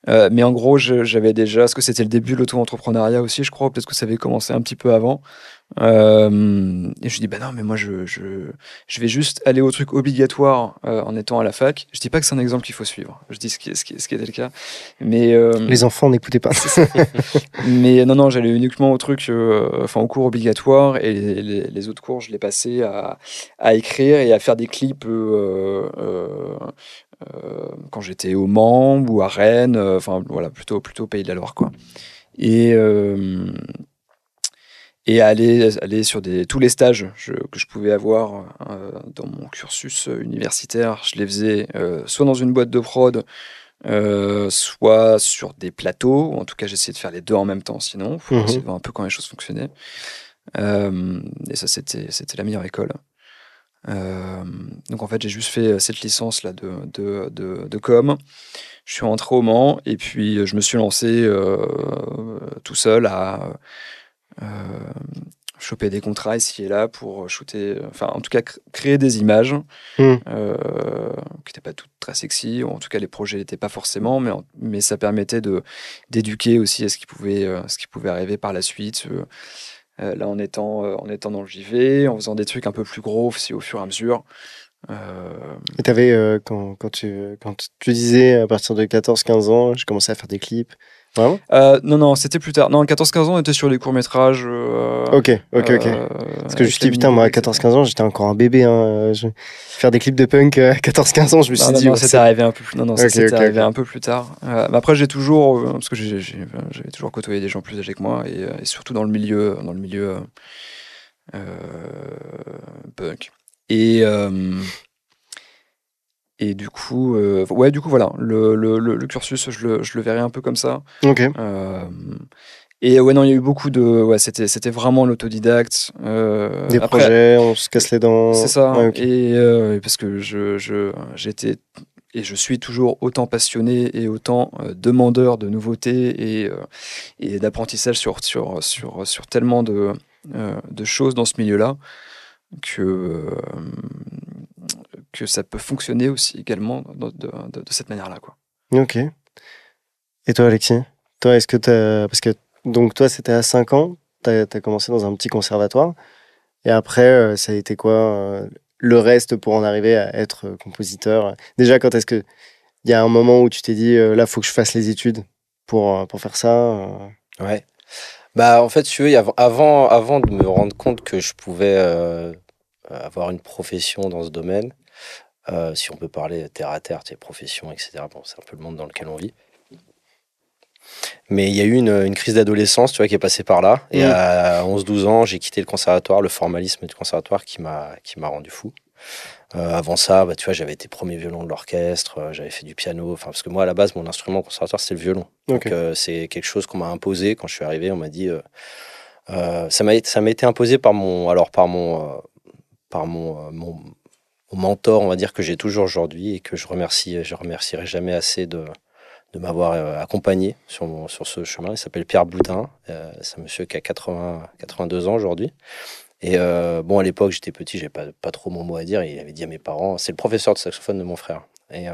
Mais en gros, j'avais déjà, parce que c'était le début de l'auto-entrepreneuriat aussi, je crois, peut-être que ça avait commencé un petit peu avant. Et je dis, bah non, mais moi, je vais juste aller au truc obligatoire en étant à la fac. Je dis pas que c'est un exemple qu'il faut suivre. Je dis ce qui était le cas. Mais, Les enfants, n'écoutez pas. c'est ça. Mais non, non, j'allais uniquement au truc, enfin, au cours obligatoire. Et les autres cours, je les passais à écrire et à faire des clips quand j'étais au Mans ou à Rennes. Enfin, voilà, plutôt au Pays de la Loire, quoi. Et, et aller sur tous les stages que je pouvais avoir dans mon cursus universitaire, je les faisais soit dans une boîte de prod, soit sur des plateaux, ou en tout cas j'essayais de faire les deux en même temps sinon, pour essayer de voir un peu comment les choses fonctionnaient. Et ça c'était la meilleure école. Donc en fait j'ai juste fait cette licence là de com. Je suis rentré au Mans et puis je me suis lancé tout seul à euh, choper des contrats ici et là pour shooter, enfin en tout cas créer des images Mm. qui n'étaient pas toutes très sexy, ou en tout cas les projets n'étaient pas forcément, mais ça permettait d'éduquer aussi à ce qui pouvait arriver par la suite. Là en étant dans le JV, en faisant des trucs un peu plus gros aussi au fur et à mesure. Et t'avais, quand tu disais à partir de 14-15 ans, je commençais à faire des clips. Vraiment? Non, c'était plus tard. Non, 14-15 ans, on était sur les courts-métrages. Ok. Parce que je me suis dit, putain, moi à 14-15 ans, j'étais encore un bébé. Faire des clips de punk à 14-15 ans, je me suis dit. Non, ouais, c'était arrivé un peu plus. Non, non, ça Ok, c'était ok, arrivé ok. un peu plus tard. Mais après, j'ai toujours, parce que j'avais toujours côtoyé des gens plus âgés que moi, et surtout dans le milieu punk. Et du coup, voilà, le cursus, je le verrais un peu comme ça. Ok. Euh, et ouais, non, il y a eu beaucoup de. Ouais, c'était vraiment l'autodidacte. Des Après, projets, on se casse les dents. c'est ça. Ouais, ok. Et parce que j'étais et je suis toujours autant passionné et autant demandeur de nouveautés et d'apprentissage sur tellement de choses dans ce milieu-là que, euh, que ça peut fonctionner aussi également de cette manière-là, quoi. Ok. Et toi, Alexis? Toi, est-ce que t'as. Parce que, donc, toi, c'était à 5 ans, t'as commencé dans un petit conservatoire. Et après, ça a été quoi le reste pour en arriver à être compositeur? Déjà, quand est-ce que. Il y a un moment où tu t'es dit, là, faut que je fasse les études pour faire ça Ouais. Bah, en fait, si tu veux, avant de me rendre compte que je pouvais avoir une profession dans ce domaine, si on peut parler terre à terre, tu sais, profession, etc. Bon, c'est un peu le monde dans lequel on vit. Mais il y a eu une crise d'adolescence, tu vois, qui est passée par là. Et Mm. à 11-12 ans, j'ai quitté le conservatoire, le formalisme du conservatoire qui m'a rendu fou. Avant ça, bah, tu vois, j'avais été premier violon de l'orchestre, j'avais fait du piano. Enfin, parce que moi, à la base, mon instrument au conservatoire, c'était le violon. Donc, Ok. c'est quelque chose qu'on m'a imposé quand je suis arrivé. On m'a dit, ça m'a été imposé par mon mentor, on va dire, que j'ai toujours aujourd'hui et que je remercierai jamais assez de m'avoir accompagné sur ce chemin. Il s'appelle Pierre Boudin. C'est un monsieur qui a 82 ans aujourd'hui. Et bon, à l'époque, j'étais petit, j'avais pas trop mon mot à dire. Il avait dit à mes parents, c'est le professeur de saxophone de mon frère. Et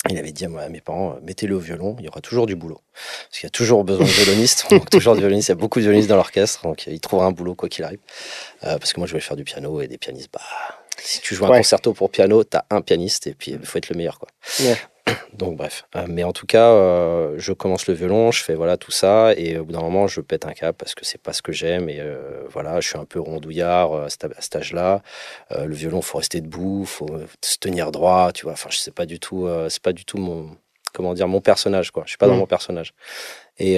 il avait dit à mes parents, mettez-le au violon, il y aura toujours du boulot. Parce qu'il y a toujours besoin de violonistes, on manque toujours de violonistes, il y a beaucoup de violonistes dans l'orchestre, donc il trouvera un boulot quoi qu'il arrive. Parce que moi, je voulais faire du piano et des pianistes, bah, si tu joues un Ouais. concerto pour piano, t'as un pianiste et puis il faut être le meilleur, quoi. Ouais. Donc bref, mais en tout cas, je commence le violon, je fais voilà tout ça, et au bout d'un moment, je pète un câble parce que c'est pas ce que j'aime, et voilà, je suis un peu rondouillard à cet âge-là. Le violon, faut rester debout, faut se tenir droit, tu vois. Enfin, je sais pas du tout, c'est pas du tout mon personnage, quoi. Je suis pas dans Mm. mon personnage. Et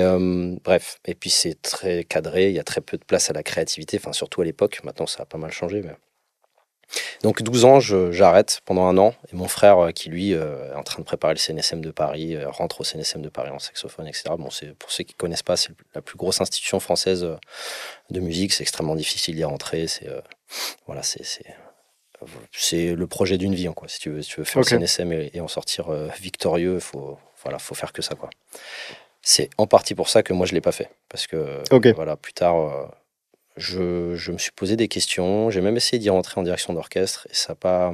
bref, et puis c'est très cadré, il y a très peu de place à la créativité, enfin surtout à l'époque. Maintenant, ça a pas mal changé, mais donc 12 ans, j'arrête pendant un an. Et mon frère, qui lui est en train de préparer le CNSM de Paris, rentre au CNSM de Paris en saxophone, etc. Bon, pour ceux qui ne connaissent pas, c'est la plus grosse institution française de musique. C'est extrêmement difficile d'y rentrer. Voilà, c'est le projet d'une vie, quoi. Si tu veux faire Ok. le CNSM et en sortir victorieux, faut faire que ça, quoi. C'est en partie pour ça que moi, je ne l'ai pas fait. Parce que Ok. voilà, plus tard... je me suis posé des questions, j'ai même essayé d'y rentrer en direction d'orchestre et ça a pas.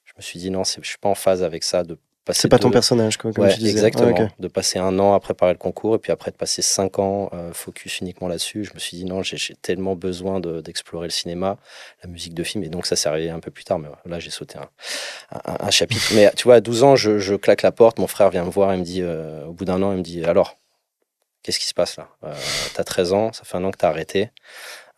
Je me suis dit non, je suis pas en phase avec ça C'est pas ton personnage, quoi, comme ouais, tu disais. exactement. Ah, ok. De passer 1 an à préparer le concours et puis après de passer 5 ans focus uniquement là-dessus. Je me suis dit non, j'ai tellement besoin d'explorer le cinéma, la musique de film. Et donc ça s'est arrivé un peu plus tard, mais là j'ai sauté un chapitre. Mais tu vois, à 12 ans, je claque la porte, mon frère vient me voir, il me dit, au bout d'1 an, il me dit alors, qu'est-ce qui se passe là? T'as 13 ans, ça fait 1 an que t'as arrêté.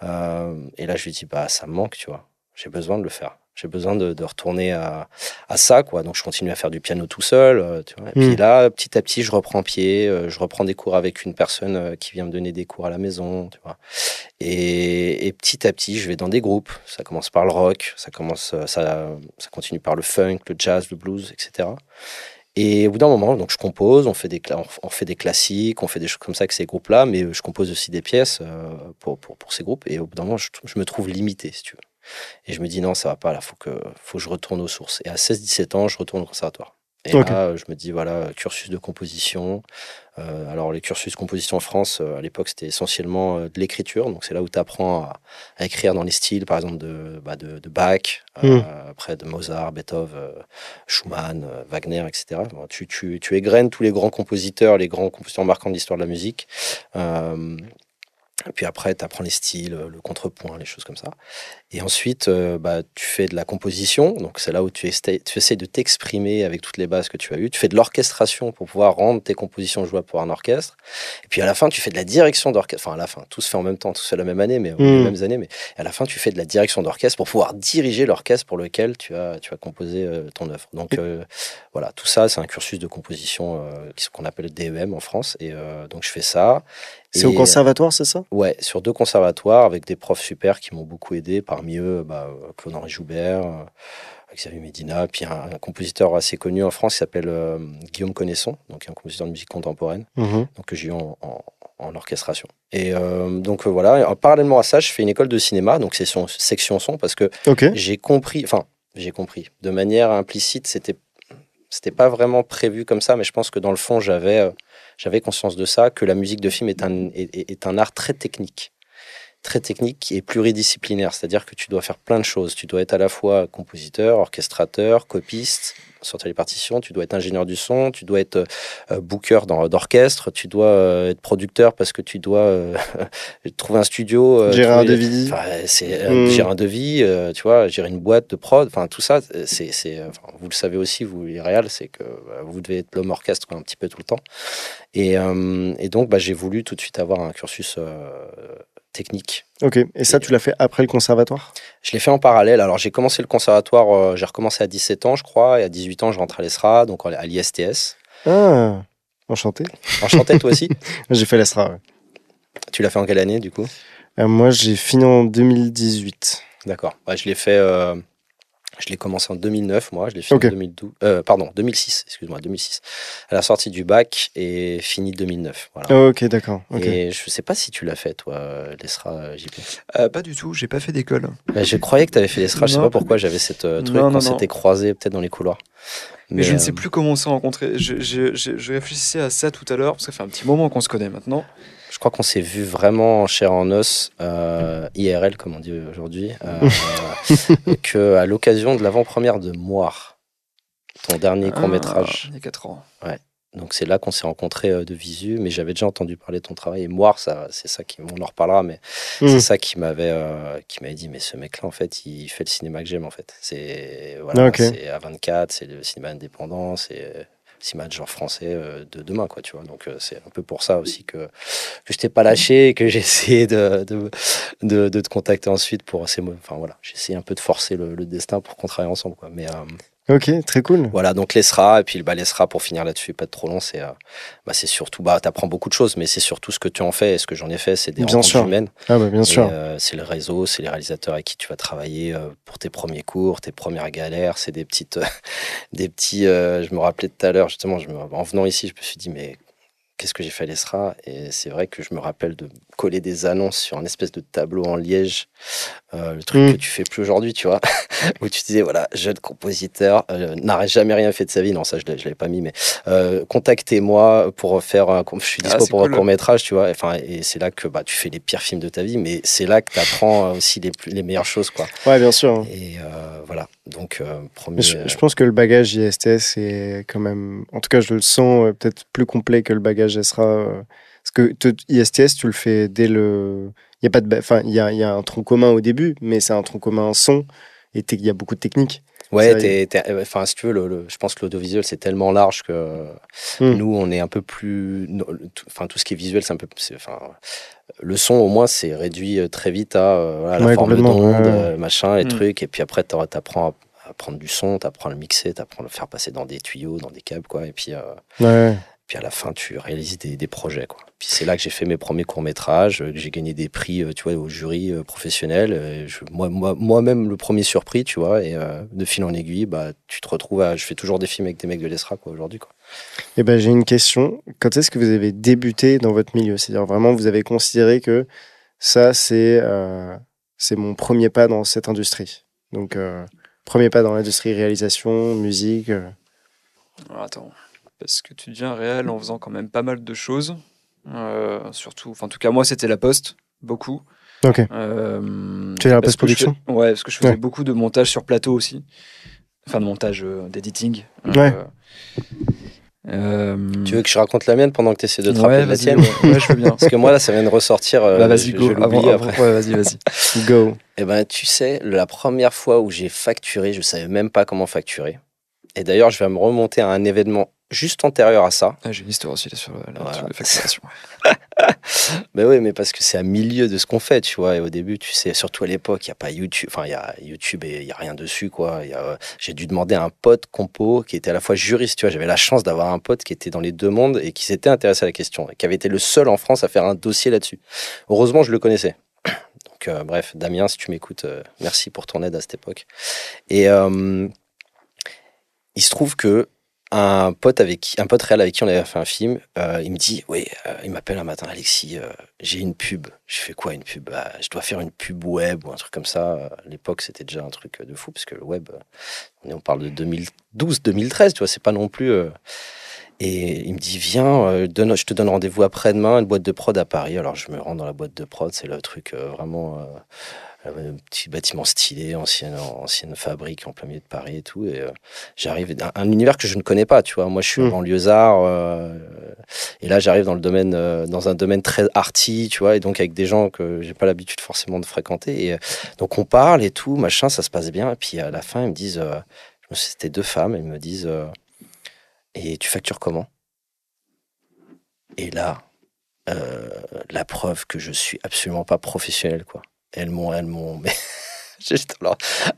Et là je lui dis bah ça me manque, tu vois. J'ai besoin de le faire. J'ai besoin de retourner à ça, quoi. Donc, je continue à faire du piano tout seul, tu vois. Et puis là, petit à petit, je reprends pied. Je reprends des cours avec une personne qui vient me donner des cours à la maison, tu vois. Et petit à petit, je vais dans des groupes. Ça commence par le rock, ça continue par le funk, le jazz, le blues, etc. Et au bout d'un moment, donc je compose, on fait des classiques, on fait des choses comme ça avec ces groupes-là, mais je compose aussi des pièces pour ces groupes. Et au bout d'un moment, je me trouve limité, si tu veux. Et je me dis non, ça va pas, là, faut que je retourne aux sources. Et à 16-17 ans, je retourne au conservatoire. Et là, je me dis, voilà, cursus de composition. Alors, les cursus de composition en France, à l'époque, c'était essentiellement de l'écriture. Donc, c'est là où tu apprends à écrire dans les styles, par exemple, de Bach, après de Mozart, Beethoven, Schumann, Wagner, etc. Bon, tu égrènes tous les grands compositeurs marquants de l'histoire de la musique. Et puis après, tu apprends les styles, le contrepoint, les choses comme ça. Et ensuite, tu fais de la composition. Donc, c'est là où tu essaies de t'exprimer avec toutes les bases que tu as eues. Tu fais de l'orchestration pour pouvoir rendre tes compositions jouables pour un orchestre. Et puis, à la fin, tu fais de la direction d'orchestre. Enfin, à la fin, tout se fait en même temps, tout se fait la même année, mais les mêmes années. Mais à la fin, tu fais de la direction d'orchestre pour pouvoir diriger l'orchestre pour lequel tu as composé ton œuvre. Donc, voilà, tout ça, c'est un cursus de composition qu'on appelle DEM en France. Et donc, je fais ça. C'est au conservatoire, c'est ça? Ouais, sur 2 conservatoires avec des profs super qui m'ont beaucoup aidé. Parmi eux, Claude-Henri Joubert, Xavier Medina, puis un compositeur assez connu en France qui s'appelle Guillaume Connaisson, donc un compositeur de musique contemporaine, donc que j'ai eu en orchestration. Et donc voilà, parallèlement à ça, je fais une école de cinéma, donc c'est section son, parce que j'ai compris, de manière implicite, c'était pas vraiment prévu comme ça, mais je pense que dans le fond, j'avais conscience de ça, que la musique de film est un art très technique et pluridisciplinaire. C'est-à-dire que tu dois faire plein de choses. Tu dois être à la fois compositeur, orchestrateur, copiste, sortir les partitions, tu dois être ingénieur du son, tu dois être booker d'orchestre, tu dois être producteur parce que tu dois trouver un studio, gérer un devis. Gérer un devis, tu vois, gérer une boîte de prod, enfin tout ça, vous le savez aussi, vous les réals, c'est que vous devez être l'homme orchestre un petit peu tout le temps. Et donc j'ai voulu tout de suite avoir un cursus technique. Ok, et ça, tu l'as fait après le conservatoire? Je l'ai fait en parallèle. Alors, j'ai commencé le conservatoire, j'ai recommencé à 17 ans, je crois, et à 18 ans, je rentre à l'ESRA, donc à l'ISTS. Ah, enchanté. Enchanté, toi aussi? J'ai fait l'ESRA, ouais. Tu l'as fait en quelle année, du coup? Moi, j'ai fini en 2018. D'accord. Je l'ai fait... Je l'ai commencé en 2009, moi. Je l'ai fini en 2006, excuse-moi, 2006. À la sortie du bac et fini 2009. Voilà. Ok, d'accord. Et je sais pas si tu l'as fait, toi, l'ESRA, JP. Pas du tout, j'ai pas fait d'école. Je croyais que tu avais fait l'ESRA, je sais pas pourquoi j'avais cette truc qu'on s'était croisés peut-être dans les couloirs. Mais je ne sais plus comment on s'est rencontrés. Je réfléchissais à ça tout à l'heure, parce que ça fait un petit moment qu'on se connaît maintenant. Je crois qu'on s'est vu vraiment en chair en os, IRL comme on dit aujourd'hui, qu'à l'occasion de l'avant-première de Moire, ton dernier court-métrage. Il y a 4 ans. Ouais. Donc c'est là qu'on s'est rencontrés de visu, mais j'avais déjà entendu parler de ton travail. Et Moire, c'est ça on en reparlera, mais c'est ça qui m'avait dit, mais ce mec-là, en fait, il fait le cinéma que j'aime, en fait. C'est c'est A24, c'est le cinéma indépendant, c'est cinéma de genre français de demain, quoi, tu vois. Donc c'est un peu pour ça aussi que je t'ai pas lâché et que j'ai essayé de te contacter ensuite pour enfin voilà, j'ai essayé un peu de forcer le destin pour qu'on travaille ensemble, quoi. Mais ok, très cool. voilà, donc l'ESRA, et puis l'ESRA, pour finir là-dessus, pas trop long, c'est surtout, t'apprends beaucoup de choses, mais c'est surtout ce que tu en fais, et ce que j'en ai fait, c'est des rencontres humaines. Ah bah bien sûr. C'est le réseau, c'est les réalisateurs avec qui tu vas travailler pour tes premiers cours, tes premières galères, c'est des petits, je me rappelais tout à l'heure, justement, en venant ici, je me suis dit, mais qu'est-ce que j'ai fait à l'ESRA? Et c'est vrai que je me rappelle de coller des annonces sur un espèce de tableau en liège, le truc que tu fais plus aujourd'hui, tu vois, où tu disais, voilà, jeune compositeur, n'aurait jamais rien fait de sa vie. Non, ça, je l'avais pas mis, mais contactez-moi pour faire je suis dispo pour un court-métrage, tu vois. Enfin, et c'est là que tu fais les pires films de ta vie, mais c'est là que tu apprends aussi les meilleures choses, quoi. Ouais, bien sûr. Et voilà, donc premier... Je pense que le bagage ISTS est quand même, en tout cas, je le sens peut-être plus complet que le bagage ESRA. Parce que ISTS, tu le fais dès le... Il y a pas de, enfin, il y a un tronc commun au début, mais c'est un tronc commun en son et il y a beaucoup de techniques. Ouais, enfin, si tu veux, je pense que l'audiovisuel, c'est tellement large que nous, on est un peu plus... Enfin, tout ce qui est visuel, c'est un peu... Enfin, le son, au moins, c'est réduit très vite à la forme d'onde, machin, les trucs. Et puis après, t'apprends à prendre du son, t'apprends à le mixer, t'apprends à le faire passer dans des tuyaux, dans des câbles, quoi. Et puis... Puis à la fin, tu réalises des projets, quoi. Puis c'est là que j'ai fait mes premiers courts-métrages, que j'ai gagné des prix, tu vois, au jury professionnel. Moi-même, le premier surpris, tu vois, et de fil en aiguille, tu te retrouves je fais toujours des films avec des mecs de l'ESRA, quoi, aujourd'hui, quoi. Eh ben, j'ai une question. Quand est-ce que vous avez débuté dans votre milieu? C'est-à-dire vraiment, vous avez considéré que ça, c'est mon premier pas dans cette industrie. Donc, premier pas dans l'industrie réalisation, musique. Attends. Parce que tu deviens réel en faisant quand même pas mal de choses. Surtout, enfin, en tout cas, moi, c'était la poste, beaucoup. Ok. Tu es la post-production? Ouais, parce que je faisais beaucoup de montage sur plateau aussi. Enfin, de montage d'editing. Ouais. Tu veux que je raconte la mienne pendant que tu essaies de te rappeler de la tienne? Ouais, je veux bien. Parce que moi, là, ça vient de ressortir. Vas-y, go. Je vais l'oublier après. Ouais, vas-y. Go. Eh ben, tu sais, la première fois où j'ai facturé, je savais même pas comment facturer. Et d'ailleurs, je vais me remonter à un événement juste antérieur à ça. J'ai une histoire aussi là sur la facturation. Ben oui, mais parce que c'est à milieu de ce qu'on fait, tu vois. Et au début, tu sais, surtout à l'époque, il n'y a pas YouTube. Enfin, il y a YouTube et il n'y a rien dessus, quoi. J'ai dû demander à un pote compo qui était à la fois juriste, tu vois. J'avais la chance d'avoir un pote qui était dans les deux mondes et qui s'était intéressé à la question et qui avait été le seul en France à faire un dossier là-dessus. Heureusement, je le connaissais. Donc, bref, Damien, si tu m'écoutes, merci pour ton aide à cette époque. Et il se trouve que un pote réel avec qui on avait fait un film, il me dit, il m'appelle un matin, Alexis, j'ai une pub. Je fais quoi, une pub? Je dois faire une pub web ou un truc comme ça. À l'époque, c'était déjà un truc de fou, parce que le web, on parle de 2012-2013, tu vois, c'est pas non plus... Et il me dit, viens, je te donne rendez-vous après-demain, une boîte de prod à Paris. Alors je me rends dans la boîte de prod, c'est le truc vraiment... un petit bâtiment stylé, ancienne fabrique en plein milieu de Paris et tout. Et j'arrive un univers que je ne connais pas, tu vois. Moi, je suis banlieusard. Et là, j'arrive dans un domaine très arty, tu vois. Et donc, avec des gens que j'ai pas l'habitude forcément de fréquenter. Et donc, on parle et tout, machin, ça se passe bien. Et puis, à la fin, ils me disent... c'était deux femmes. Elles me disent... et tu factures comment? Et là, la preuve que je suis absolument pas professionnel, quoi. Elles m'ont...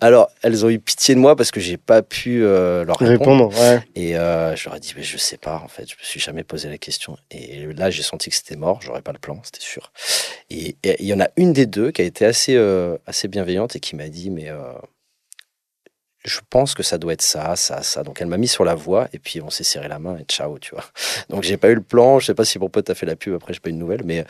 Alors, elles ont eu pitié de moi parce que j'ai pas pu leur répondre. Ouais. Et je leur ai dit, mais je sais pas, en fait, je me suis jamais posé la question. Et là, j'ai senti que c'était mort, j'aurais pas le plan, c'était sûr. Et il y en a une des deux qui a été assez bienveillante et qui m'a dit, mais je pense que ça doit être ça. Donc, elle m'a mis sur la voie et puis on s'est serré la main et ciao, tu vois. Donc, j'ai pas eu le plan. Je sais pas si mon pote a fait la pub, après, j'ai pas eu de nouvelles, mais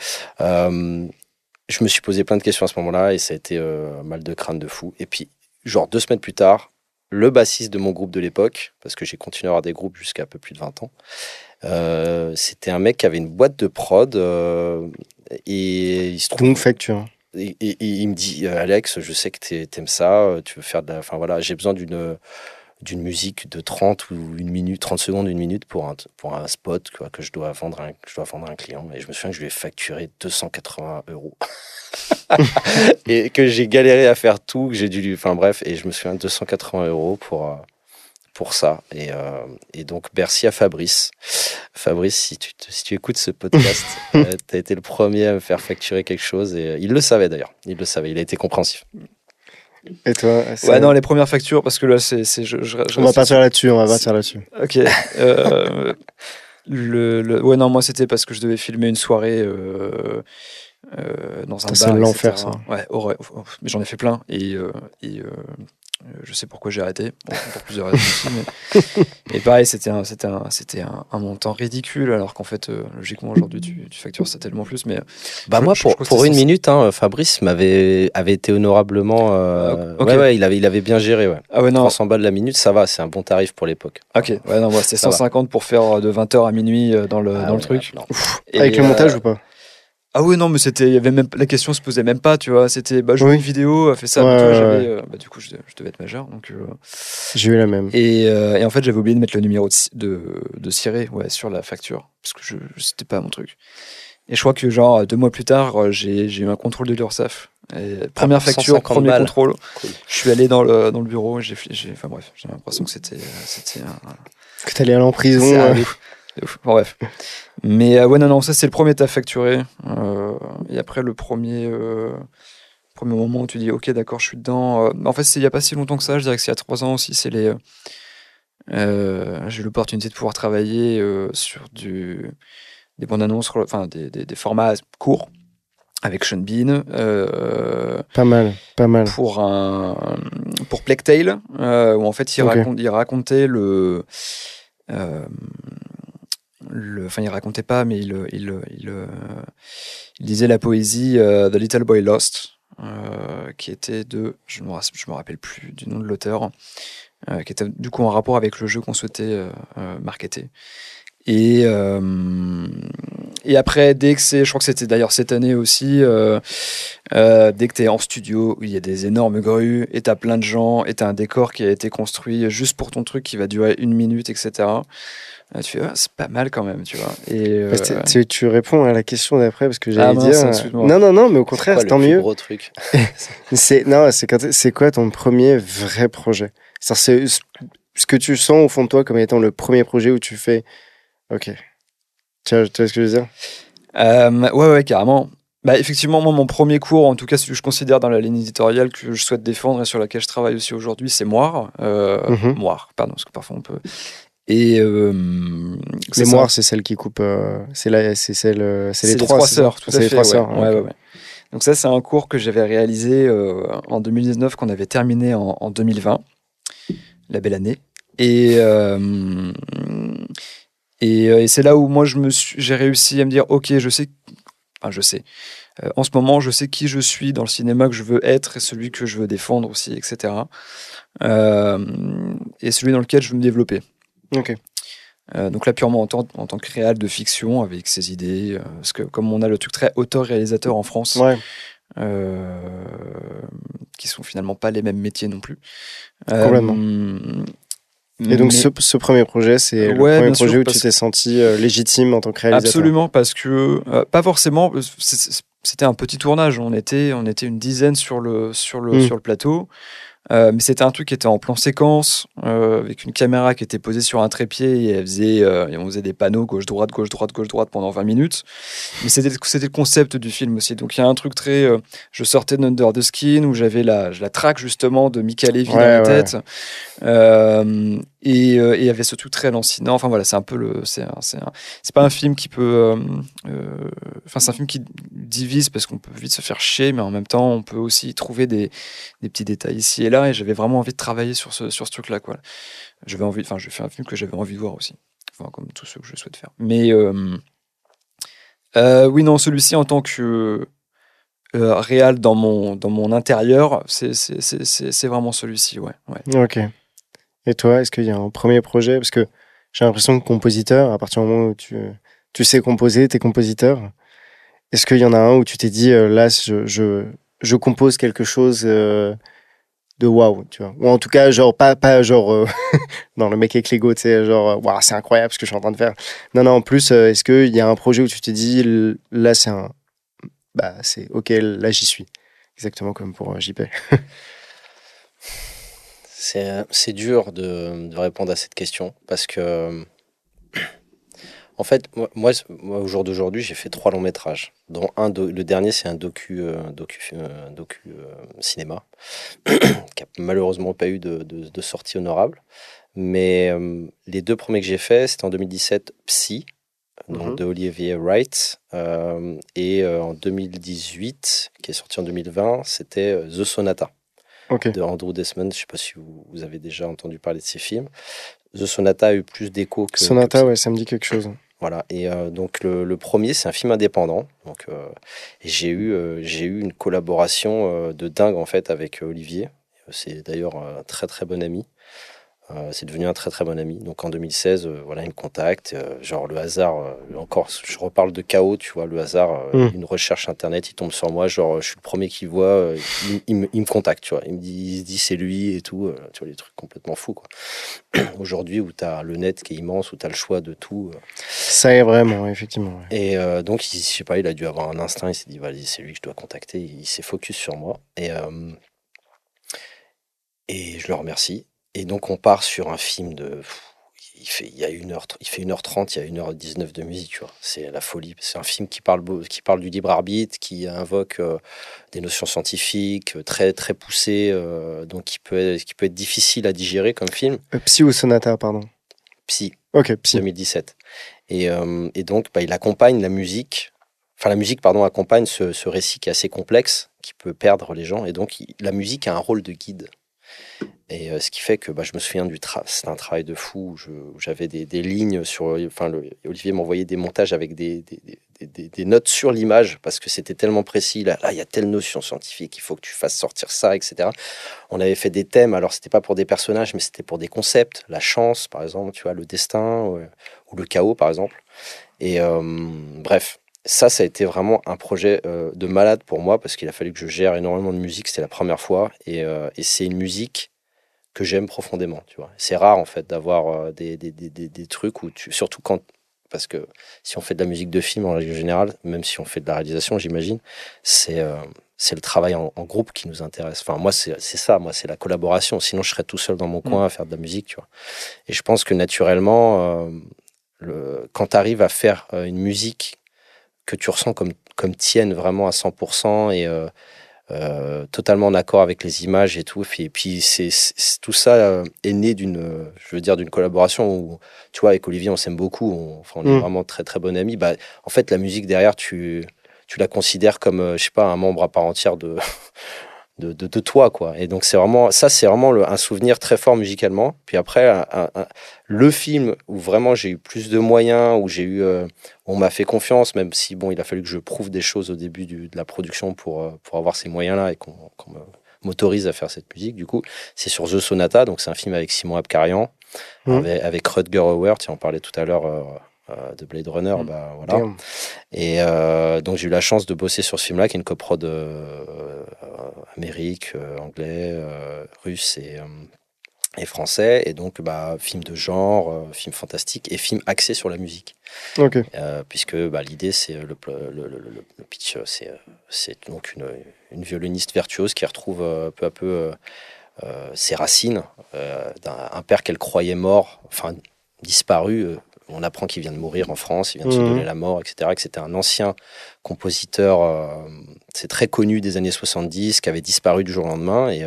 je me suis posé plein de questions à ce moment-là et ça a été mal de crâne de fou. Et puis, genre 2 semaines plus tard, le bassiste de mon groupe de l'époque, parce que j'ai continué à avoir des groupes jusqu'à un peu plus de 20 ans, c'était un mec qui avait une boîte de prod et il se trouve... Donc, facture. Et il me dit, Alex, je sais que t'aimes ça, tu veux faire de la... Enfin voilà, j'ai besoin d'une musique de 30 ou 30 secondes, 1 minute pour un spot, quoi, que je dois vendre à un client. Et je me souviens que je lui ai facturé 280 €. Et que j'ai galéré à faire tout, que j'ai dû... Enfin bref, et je me souviens 280 € pour ça. Et donc, merci à Fabrice. Fabrice, si tu écoutes ce podcast, tu as été le premier à me faire facturer quelque chose. Et il le savait d'ailleurs. Il a été compréhensif. Et toi? Ouais, non, les premières factures, parce que là, on va partir là-dessus. Ok. Ouais, non, moi, c'était parce que je devais filmer une soirée dans un bar. C'est l'enfer, ça. Ouais, mais j'en ai fait plein. Et Je sais pourquoi j'ai arrêté, pour plusieurs raisons aussi. Et pareil, c'était un montant ridicule, alors qu'en fait, logiquement, aujourd'hui, tu factures ça tellement plus. Mais Moi, je crois que pour c'était une minute, Fabrice avait été honorablement. ok. Ouais, il avait bien géré. Ouais. Ah ouais, non. 300 balles la minute, ça va, c'est un bon tarif pour l'époque. Ok, ouais, non, moi, c'était Ça va. 150 pour faire de 20h à minuit dans le truc. Non. Et, Avec le montage ou pas? Ah oui, non, mais il y avait même, la question se posait même pas, tu vois. C'était, je veux Oui. une vidéo, fais ça. Ouais, Mais tu vois, ouais, j'avais, du coup, je devais être majeur. Donc, J'ai eu la même. et en fait, j'avais oublié de mettre le numéro de ciré sur la facture, parce que c'était pas mon truc. Et je crois que, genre, 2 mois plus tard, j'ai eu un contrôle de l'URSSAF. Et première facture, 150 premier balles. contrôle. Cool. Je suis allé dans le bureau, enfin bref, j'ai l'impression que c'était Que t'allais aller en prison. c'est de ouf. Bon, bref. Mais ouais, non, ça c'est le premier taf facturé. Et après, le premier moment où tu dis, ok, d'accord, je suis dedans. En fait, il n'y a pas si longtemps que ça, je dirais que c'est il y a 3 ans aussi. J'ai eu l'opportunité de pouvoir travailler sur des bandes annonces, enfin des formats courts avec Sean Bean. Pas mal. Pour Plague Tale, où en fait Ok. il racontait enfin il racontait pas, mais il disait la poésie The Little Boy Lost, qui était je me rappelle plus du nom de l'auteur, qui était du coup en rapport avec le jeu qu'on souhaitait marketer. Et après, je crois que c'était d'ailleurs cette année aussi, dès que tu es en studio, où il y a des énormes grues, et tu as plein de gens, et tu as un décor qui a été construit juste pour ton truc qui va durer 1 minute, etc. Tu fais, c'est pas mal quand même, tu vois. Et, Tu réponds à la question d'après parce que j'allais mince, dire. excuse-moi. Non, mais au contraire, c'est tant mieux. Le plus gros truc. C'est quoi ton premier vrai projet? C'est ce que tu sens au fond de toi comme étant le premier projet où tu fais. Ok. Tu vois ce que je veux dire? Ouais, carrément. Effectivement, moi, mon premier cours, en tout cas celui que je considère dans la ligne éditoriale que je souhaite défendre et sur laquelle je travaille aussi aujourd'hui, c'est Moire. Moire, pardon, parce que parfois on peut. Et les Moires, c'est celle qui coupe. C'est les trois sœurs, tout à fait. Les trois sœurs. Ouais. Donc ça, c'est un cours que j'avais réalisé en 2019, qu'on avait terminé en 2020, la belle année. Et c'est là où moi j'ai réussi à me dire, ok, je sais. En ce moment, je sais qui je suis dans le cinéma que je veux être et celui que je veux défendre aussi, etc. Et celui dans lequel je veux me développer. Ok. Donc là, purement en tant que réal de fiction, avec ses idées, parce que comme on a le truc très auteur-réalisateur en France, ouais. qui sont finalement pas les mêmes métiers non plus. Complètement. Et donc ce premier projet, c'est le premier projet où tu t'es senti légitime en tant que réalisateur. Absolument, parce que pas forcément. C'était un petit tournage. On était une dizaine sur le plateau. Mais c'était un truc qui était en plan séquence, avec une caméra qui était posée sur un trépied et on faisait des panneaux gauche-droite pendant 20 minutes. Mais c'était le concept du film aussi. Donc il y a un truc très... je sortais d'Under the Skin où j'avais la traque justement de Mika Levy dans la tête. Et il y avait ce truc très lancinant. Enfin voilà, c'est un peu c'est pas un film qui peut... Enfin, c'est un film qui divise parce qu'on peut vite se faire chier, mais en même temps, on peut aussi trouver des petits détails ici et là. Et j'avais vraiment envie de travailler sur ce truc-là, quoi. J'ai fait un film que j'avais envie de voir aussi. Enfin, comme tous ceux que je souhaite faire. Mais oui, non, celui-ci en tant que réal dans mon intérieur, c'est vraiment celui-ci, ouais. Ok. Et toi, est-ce qu'il y a un premier projet? Parce que j'ai l'impression que compositeur, à partir du moment où tu sais composer, t'es compositeur. Est-ce qu'il y en a un où tu t'es dit, là, je compose quelque chose de waouh, tu vois? Ou en tout cas, genre, pas genre, non, le mec avec Lego, tu sais, genre, waouh, c'est incroyable ce que je suis en train de faire. Non, en plus, est-ce qu'il y a un projet où tu t'es dit, là, c'est ok, là, j'y suis. Exactement comme pour JP. C'est dur de répondre à cette question parce que, en fait, moi au jour d'aujourd'hui, j'ai fait 3 longs métrages, dont le dernier, c'est un docu cinéma, qui a malheureusement pas eu de sortie honorable. Mais les 2 premiers que j'ai faits, c'était en 2017, Psy, donc de Olivier Wright, et en 2018, qui est sorti en 2020, c'était The Sonata. Ok. de Andrew Desmond. Je ne sais pas si vous avez déjà entendu parler de ces films. The Sonata a eu plus d'écho que Sonata, Psy. ouais, ça me dit quelque chose. Voilà. Et donc le premier, c'est un film indépendant. Donc et j'ai eu une collaboration de dingue en fait avec Olivier. C'est d'ailleurs un très très bon ami. C'est devenu un très très bon ami. Donc en 2016, voilà, il me contacte. Genre le hasard, encore, je reparle de chaos, tu vois, le hasard, une recherche internet, il tombe sur moi. Genre, je suis le premier qui voit, il me contacte, tu vois. Il se dit c'est lui et tout. Tu vois, les trucs complètement fous, quoi. Aujourd'hui, où tu as le net qui est immense, où tu as le choix de tout. Ça est vraiment, effectivement. Ouais. Et donc, je sais pas, il a dû avoir un instinct. Il s'est dit, vas-y, c'est lui que je dois contacter. Il s'est focus sur moi. Et je le remercie. Et donc, on part sur un film de. Il fait 1h30, il y a 1h19 de musique, tu vois. C'est la folie. C'est un film qui parle du libre arbitre, qui invoque des notions scientifiques très, très poussées, donc qui peut être difficile à digérer comme film. Psy ou Sonata, pardon. Psy, Ok, Psy. 2017. Et donc, il accompagne la musique. Enfin, la musique, pardon, accompagne ce récit qui est assez complexe, qui peut perdre les gens. Et donc, la musique a un rôle de guide. Et ce qui fait que je me souviens c'est un travail de fou où j'avais des lignes sur. Enfin, Olivier m'envoyait des montages avec des notes sur l'image parce que c'était tellement précis. Là, il y a telle notion scientifique, il faut que tu fasses sortir ça, etc. On avait fait des thèmes, alors c'était pas pour des personnages, mais c'était pour des concepts. La chance, par exemple, tu vois, le destin ou le chaos, par exemple. Et bref. Ça a été vraiment un projet de malade pour moi parce qu'il a fallu que je gère énormément de musique. C'était la première fois. Et c'est une musique que j'aime profondément, tu vois. C'est rare, en fait, d'avoir des trucs où surtout quand... Parce que si on fait de la musique de film, en règle générale, même si on fait de la réalisation, j'imagine, c'est le travail en groupe qui nous intéresse. Enfin, moi, c'est ça, moi, c'est la collaboration. Sinon, je serais tout seul dans mon coin à faire de la musique, tu vois. Et je pense que, naturellement, quand tu arrives à faire une musique que tu ressens comme tienne vraiment à 100% et totalement en accord avec les images et tout. Et puis tout ça est né d'une collaboration où, tu vois, avec Olivier, on s'aime beaucoup. On est vraiment très très bon amis. En fait, la musique derrière, tu la considères comme, je sais pas, un membre à part entière de toi, quoi. Et donc c'est vraiment un souvenir très fort musicalement. Puis après, le film où vraiment j'ai eu plus de moyens, où on m'a fait confiance, même si bon, il a fallu que je prouve des choses au début de la production pour avoir ces moyens-là et qu'on m'autorise à faire cette musique. Du coup, c'est sur The Sonata, donc c'est un film avec Simon Abkarian, avec Rutger Hauer, on parlait tout à l'heure de Blade Runner, voilà. Damn. Et donc j'ai eu la chance de bosser sur ce film-là, qui est une coprode Amérique, anglais, russe et français. Et donc film de genre, film fantastique et film axé sur la musique. Ok. Puisque l'idée, c'est le pitch, c'est donc une violoniste virtuose qui retrouve peu à peu ses racines d'un père qu'elle croyait mort, enfin disparu. On apprend qu'il vient de mourir en France, il vient de se donner la mort, etc. Que c'était un ancien compositeur, c'est très connu des années 70, qui avait disparu du jour au lendemain. Et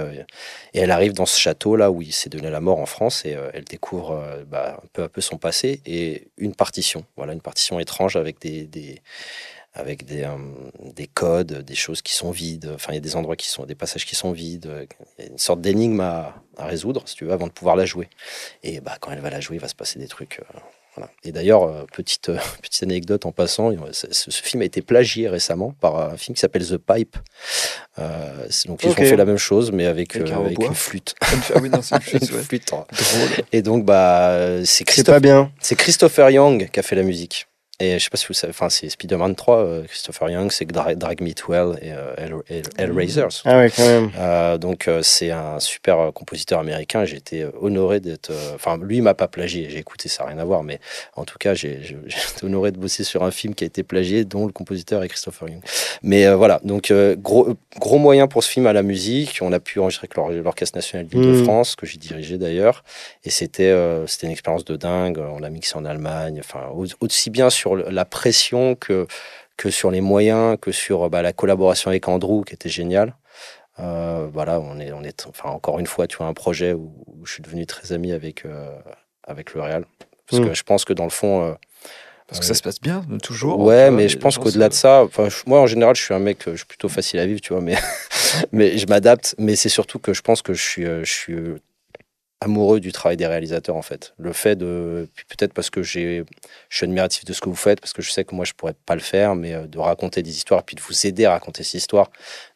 elle arrive dans ce château-là où il s'est donné la mort en France et elle découvre peu à peu son passé et une partition. Voilà, une partition étrange avec des codes, des choses qui sont vides. Enfin, il y a des endroits des passages qui sont vides. Il y a une sorte d'énigme à résoudre, si tu veux, avant de pouvoir la jouer. Et quand elle va la jouer, il va se passer des trucs. Voilà. Et d'ailleurs, petite anecdote en passant, ce film a été plagié récemment par un film qui s'appelle The Pipe. Donc ils ont fait la même chose, mais avec une flûte. Ah oui, non, c'est une flûte, Une ouais. flûte. Drôle. Et donc, C'est pas bien. c'est Christopher Young qui a fait la musique. Et je sais pas si vous savez, enfin, c'est Spider-Man 3, Christopher Young, c'est Drag Me to Hell et Hellraiser. Ah ouais, quand même. Donc, c'est un super compositeur américain. J'ai été honoré d'être. Enfin, lui, il m'a pas plagié. J'ai écouté, ça n'a rien à voir. Mais en tout cas, j'ai été honoré de bosser sur un film qui a été plagié, dont le compositeur est Christopher Young. Mais voilà, donc gros moyen pour ce film à la musique. On a pu enregistrer avec l'Orchestre National d'Île-de-France, que j'ai dirigé d'ailleurs. Et c'était une expérience de dingue. On l'a mixé en Allemagne. Enfin, aussi bien sur la pression que sur les moyens, que sur la collaboration avec Andrew, qui était géniale. Voilà, on est enfin, encore une fois, tu vois, un projet où je suis devenu très ami avec le Real. Parce que je pense que dans le fond, Parce que ça se passe bien, toujours. Ouais, mais je pense qu'au-delà de ça, moi en général, je suis un mec, je suis plutôt facile à vivre, tu vois, mais, mais je m'adapte. Mais c'est surtout que je pense que je suis amoureux du travail des réalisateurs, en fait. Le fait de, puis peut-être parce que je suis admiratif de ce que vous faites, parce que je sais que moi, je pourrais pas le faire, mais de raconter des histoires, puis de vous aider à raconter ces histoires,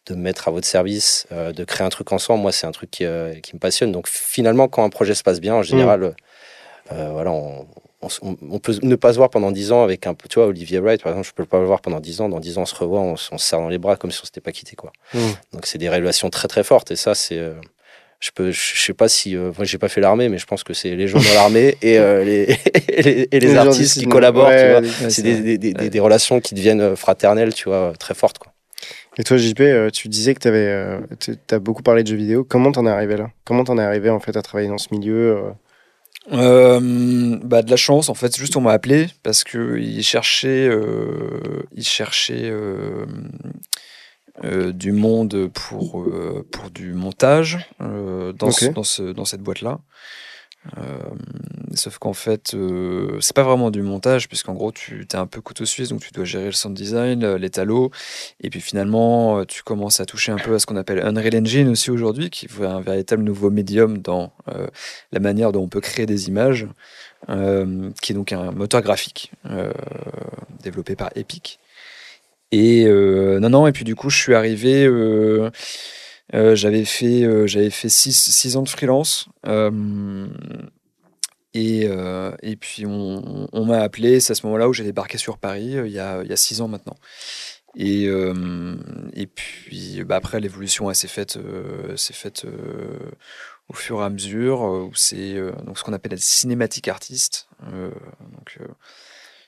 de me mettre à votre service, de créer un truc ensemble, moi, c'est un truc qui me passionne. Donc finalement, quand un projet se passe bien, en général, voilà, on peut ne pas se voir pendant 10 ans avec un peu, tu vois, Olivier Wright, par exemple, je peux pas le voir pendant 10 ans. Dans 10 ans, on se revoit, on se serre dans les bras comme si on s'était pas quitté, quoi. Donc, c'est des relations très, très fortes. Et ça, c'est, je sais pas si, moi, j'ai pas fait l'armée, mais je pense que c'est les gens dans l'armée et les artistes qui collaborent, tu vois. C'est des relations qui deviennent fraternelles, tu vois, très fortes, quoi. Et toi, JP, tu disais que t'as beaucoup parlé de jeux vidéo. Comment t'en es arrivé là? Comment t'en es arrivé, en fait, à travailler dans ce milieu? De la chance, en fait, juste on m'a appelé parce que il cherchait du monde pour du montage dans cette boîte-là. Sauf qu'en fait, c'est pas vraiment du montage, puisqu'en gros, tu es un peu couteau suisse, donc tu dois gérer le sound design, les talos, et puis finalement, tu commences à toucher un peu à ce qu'on appelle Unreal Engine aussi aujourd'hui, qui est un véritable nouveau médium dans la manière dont on peut créer des images, qui est donc un moteur graphique développé par Epic. Et et puis du coup, je suis arrivé. J'avais fait 6 ans de freelance. Et puis on m'a appelé, c'est à ce moment-là où j'ai débarqué sur Paris, il y a 6 ans maintenant. Et puis après, l'évolution s'est faite au fur et à mesure, où c'est donc ce qu'on appelle être cinématique artiste.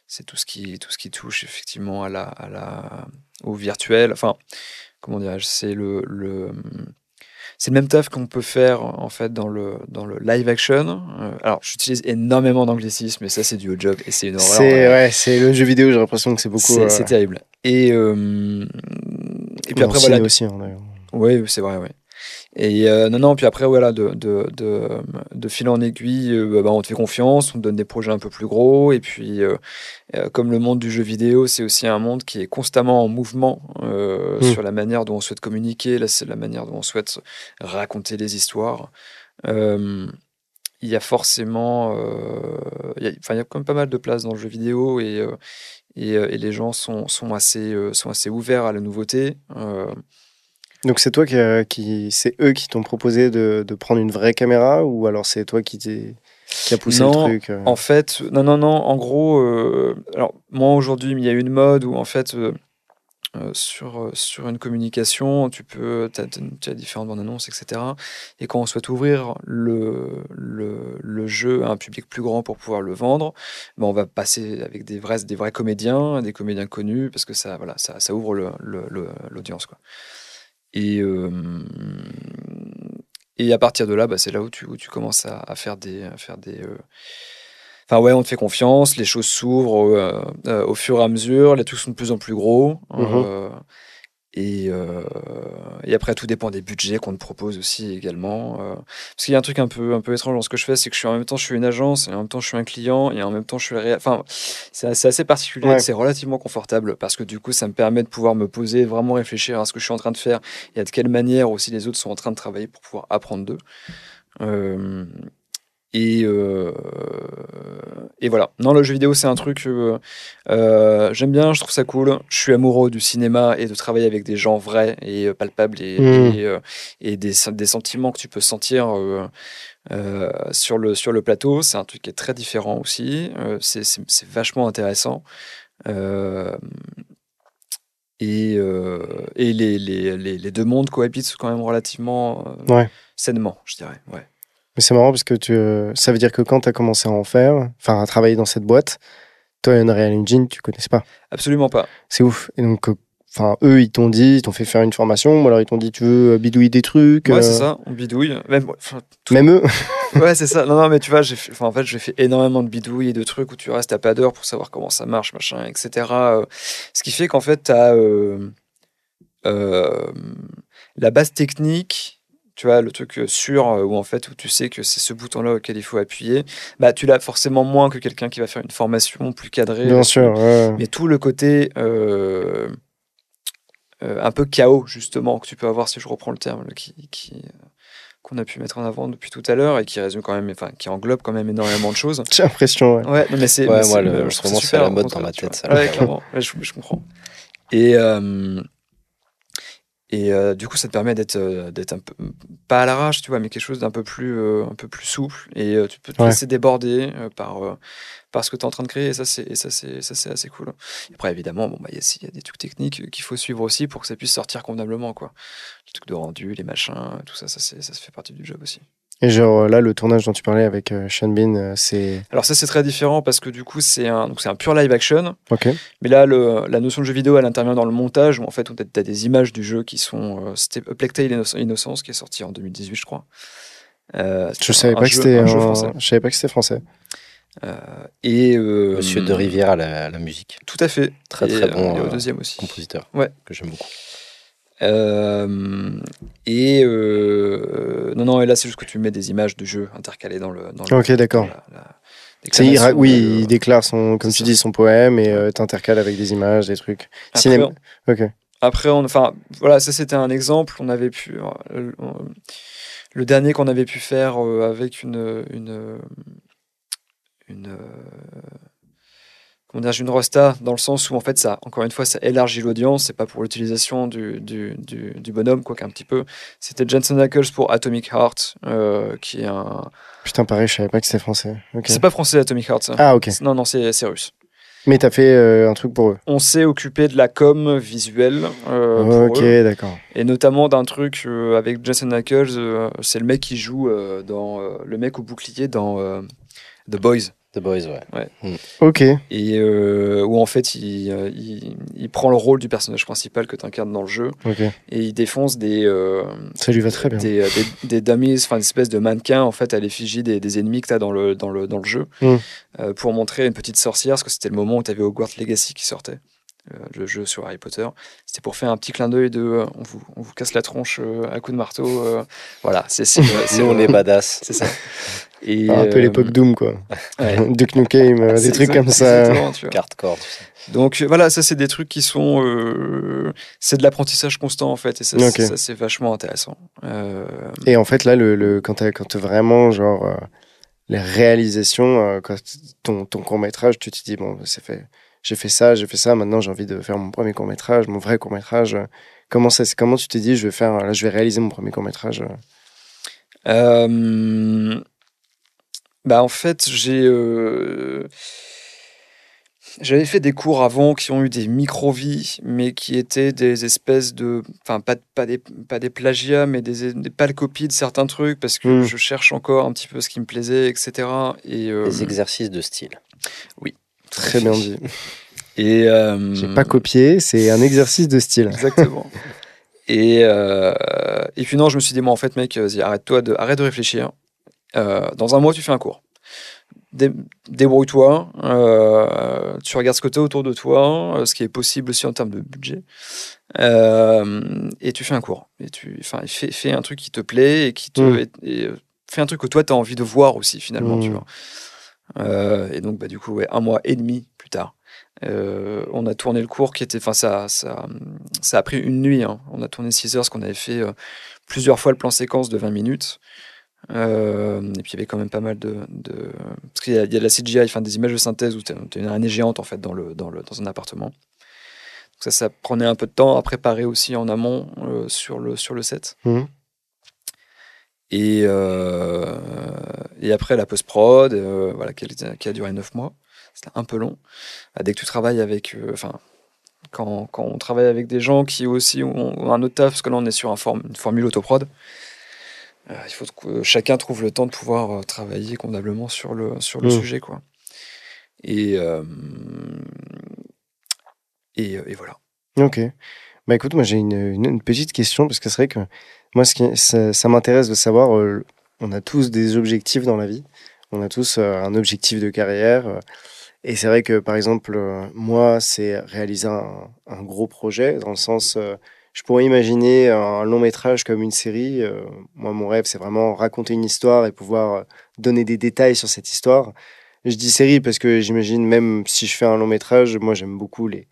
C'est tout ce qui touche effectivement au virtuel. Enfin, comment dirais-je, c'est le même taf qu'on peut faire en fait dans le live action. Alors, j'utilise énormément d'anglicisme, mais ça, c'est dû au job et c'est une horreur. C'est le jeu vidéo, j'ai l'impression que c'est beaucoup. C'est terrible. Et puis après, voilà. Aussi, hein, d'ailleurs. Oui, c'est vrai, oui. Et puis après, voilà, de fil en aiguille, on te fait confiance, on te donne des projets un peu plus gros, et puis comme le monde du jeu vidéo, c'est aussi un monde qui est constamment en mouvement sur la manière dont on souhaite communiquer, là, c'est la manière dont on souhaite raconter les histoires. Il y a forcément, il y a quand même pas mal de place dans le jeu vidéo, et les gens sont assez ouverts à la nouveauté. Donc c'est toi c'est eux qui t'ont proposé de prendre une vraie caméra, ou alors c'est toi qui a poussé le truc? En fait, non. En gros, alors moi aujourd'hui, il y a une mode où en fait sur une communication, tu as différentes bandes annonces, etc. Et quand on souhaite ouvrir le jeu à un public plus grand pour pouvoir le vendre, on va passer avec des vrais comédiens, des comédiens connus, parce que ça ouvre l'audience, quoi. Et à partir de là, c'est là où tu commences à faire des Enfin ouais, on te fait confiance, les choses s'ouvrent au fur et à mesure, les trucs sont de plus en plus gros. Et après, tout dépend des budgets qu'on te propose aussi également. Parce qu'il y a un truc un peu étrange dans ce que je fais, c'est que en même temps je suis une agence, et en même temps je suis un client, et en même temps je suis Enfin, c'est assez particulier, ouais. C'est relativement confortable, parce que du coup, ça me permet de pouvoir me poser, vraiment réfléchir à ce que je suis en train de faire, et à de quelle manière aussi les autres sont en train de travailler pour pouvoir apprendre d'eux. Et voilà. Non, le jeu vidéo, c'est un truc j'aime bien, je trouve ça cool. Je suis amoureux du cinéma et de travailler avec des gens vrais et palpables, et des sentiments que tu peux sentir sur le plateau. C'est un truc qui est très différent aussi. C'est vachement intéressant. Et les deux mondes cohabitent quand même relativement sainement, je dirais. Ouais. Mais c'est marrant parce que ça veut dire que quand tu as commencé à en faire, enfin à travailler dans cette boîte, toi, Unreal Engine, tu connaissais pas. Absolument pas. C'est ouf. Et donc, eux, ils t'ont fait faire une formation, ou alors ils t'ont dit, tu veux bidouiller des trucs. Ouais, c'est ça, on bidouille. Même eux. Ouais, c'est ça. Non, mais tu vois, j'ai fait énormément de bidouilles et de trucs où tu restes à pas d'heure pour savoir comment ça marche, machin, etc. Ce qui fait qu'en fait, tu as la base technique tu vois, le truc sûr, où en fait, où tu sais que c'est ce bouton-là auquel il faut appuyer, bah, tu l'as forcément moins que quelqu'un qui va faire une formation plus cadrée Bien là-dessus. sûr. Ouais. Mais tout le côté un peu chaos, justement, que tu peux avoir, si je reprends le terme, là, qu'on a pu mettre en avant depuis tout à l'heure et qui résume quand même, enfin, qui englobe quand même énormément de choses. J'ai l'impression. Ouais. Ouais, non, mais c'est, Ouais, mais moi, je en trouve ce ça moment, c'est super, à la au mode contraire, dans ma tu tête, vois. ça. Ouais, clairement. Ouais, je comprends. Et, du coup, ça te permet d'être un peu, pas à l'arrache, tu vois, mais quelque chose d'un un peu plus souple. Et tu peux te Ouais. laisser déborder par ce que tu es en train de créer. Et ça, c'est assez cool. Et après, évidemment, bon, bah, il y a des trucs techniques qu'il faut suivre aussi pour que ça puisse sortir convenablement, quoi. Les trucs de rendu, les machins, tout ça, ça se fait partie du job aussi. Et genre là, le tournage dont tu parlais avec Sean Bean, c'est. Alors ça, c'est très différent parce que du coup, donc c'est un pur live action. Ok. Mais là, la notion de jeu vidéo, elle intervient dans le montage où en fait, tu as des images du jeu qui sont. C'était A Plague Tale Innocence qui est sorti en 2018, je crois. Je savais pas que c'était un jeu français. Je savais pas que c'était français. Monsieur de Rivière à la musique. Tout à fait. Très bon et au deuxième aussi. compositeur Ouais. que j'aime beaucoup. Non, et là, c'est juste que tu mets des images de jeu intercalées dans le. Ok, d'accord. déclamation il déclare comme c'est tu ça. dis, son poème et t'intercales avec des images, des trucs. Après, Ok. Après, enfin, voilà, ça c'était un exemple. On avait pu. Le dernier qu'on avait pu faire avec comment dire, une Rosta, dans le sens où en fait ça, encore une fois, ça élargit l'audience. C'est pas pour l'utilisation du bonhomme, quoi qu'un petit peu. C'était Jensen Ackles pour Atomic Heart, qui est un. Putain, pareil, je savais pas que c'était français. Ok. C'est pas français Atomic Heart, ça. Ah, ok. Non, c'est russe. Mais t'as fait un truc pour eux. On s'est occupé de la com visuelle pour Ok, eux. d'accord. Et notamment d'un truc avec Jensen Ackles, c'est le mec qui joue dans le mec au bouclier dans The Boys. The Boys, ouais. Ok. Et où en fait il prend le rôle du personnage principal que tu incarnes dans le jeu. Ok. Et il défonce Ça lui va très bien. des dummies, enfin des espèces de mannequins en fait à l'effigie des ennemis que tu as dans le jeu pour montrer une petite sorcière, parce que c'était le moment où tu avais Hogwarts Legacy qui sortait. Le jeu sur Harry Potter. C'était pour faire un petit clin d'œil de on vous casse la tronche à coups de marteau. Voilà, Nous, on est badass. C'est ça. Et, Un peu l'époque Doom, quoi. Ouais. Duke Nukem, des trucs comme ça. Exactement, tu vois. Hardcore, tout ça. Donc voilà, ça c'est des trucs qui sont. C'est de l'apprentissage constant en fait, et ça, Ok. ça c'est vachement intéressant. Et en fait, là, quand vraiment, genre, les réalisations, quand ton court-métrage, tu te dis, bon, c'est fait. J'ai fait ça, maintenant j'ai envie de faire mon premier court-métrage, mon vrai court-métrage. Comment tu t'es dit, je vais réaliser mon premier court-métrage Bah en fait, j'avais fait des cours avant qui ont eu des micro-vies, mais qui étaient des espèces de... Enfin, pas des plagiats, mais des pâles copies de certains trucs, parce que je cherche encore un petit peu ce qui me plaisait, etc. Et, Des exercices de style. Oui. Très bien dit. Et j'ai pas copié, c'est un exercice de style. Exactement. Et puis non, je me suis dit, moi en fait, mec, vas-y, arrête de réfléchir. Dans un mois, tu fais un cours. Débrouille-toi, tu regardes ce que tu as autour de toi, ce qui est possible aussi en termes de budget, et tu fais un cours. Et fais un truc qui te plaît et fais un truc que toi tu as envie de voir aussi finalement, tu vois. Et donc du coup, 1 mois et demi plus tard, on a tourné le cours qui était, ça a pris une nuit. Hein. On a tourné 6 heures, ce qu'on avait fait plusieurs fois le plan séquence de 20 minutes. Et puis il y avait quand même pas mal parce qu'il y a de la CGI, des images de synthèse où tu as une araignée géante en fait dans un appartement. Donc ça prenait un peu de temps à préparer aussi en amont sur le set. Et après la post-prod, voilà, qui a duré 9 mois. C'était un peu long. Dès que tu travailles avec... quand on travaille avec des gens qui aussi ont un autre taf, parce que là on est sur une formule autoprod, il faut que chacun trouve le temps de pouvoir travailler convenablement sur le sujet, quoi. Et voilà. Ok. Bah écoute, moi j'ai une petite question, parce que c'est vrai que moi ça m'intéresse de savoir, on a tous des objectifs dans la vie, on a tous un objectif de carrière, et c'est vrai que par exemple, moi c'est réaliser un gros projet, dans le sens, je pourrais imaginer un long métrage comme une série. Moi, mon rêve, c'est vraiment raconter une histoire et pouvoir donner des détails sur cette histoire. Je dis série parce que j'imagine, même si je fais un long métrage, moi, j'aime beaucoup les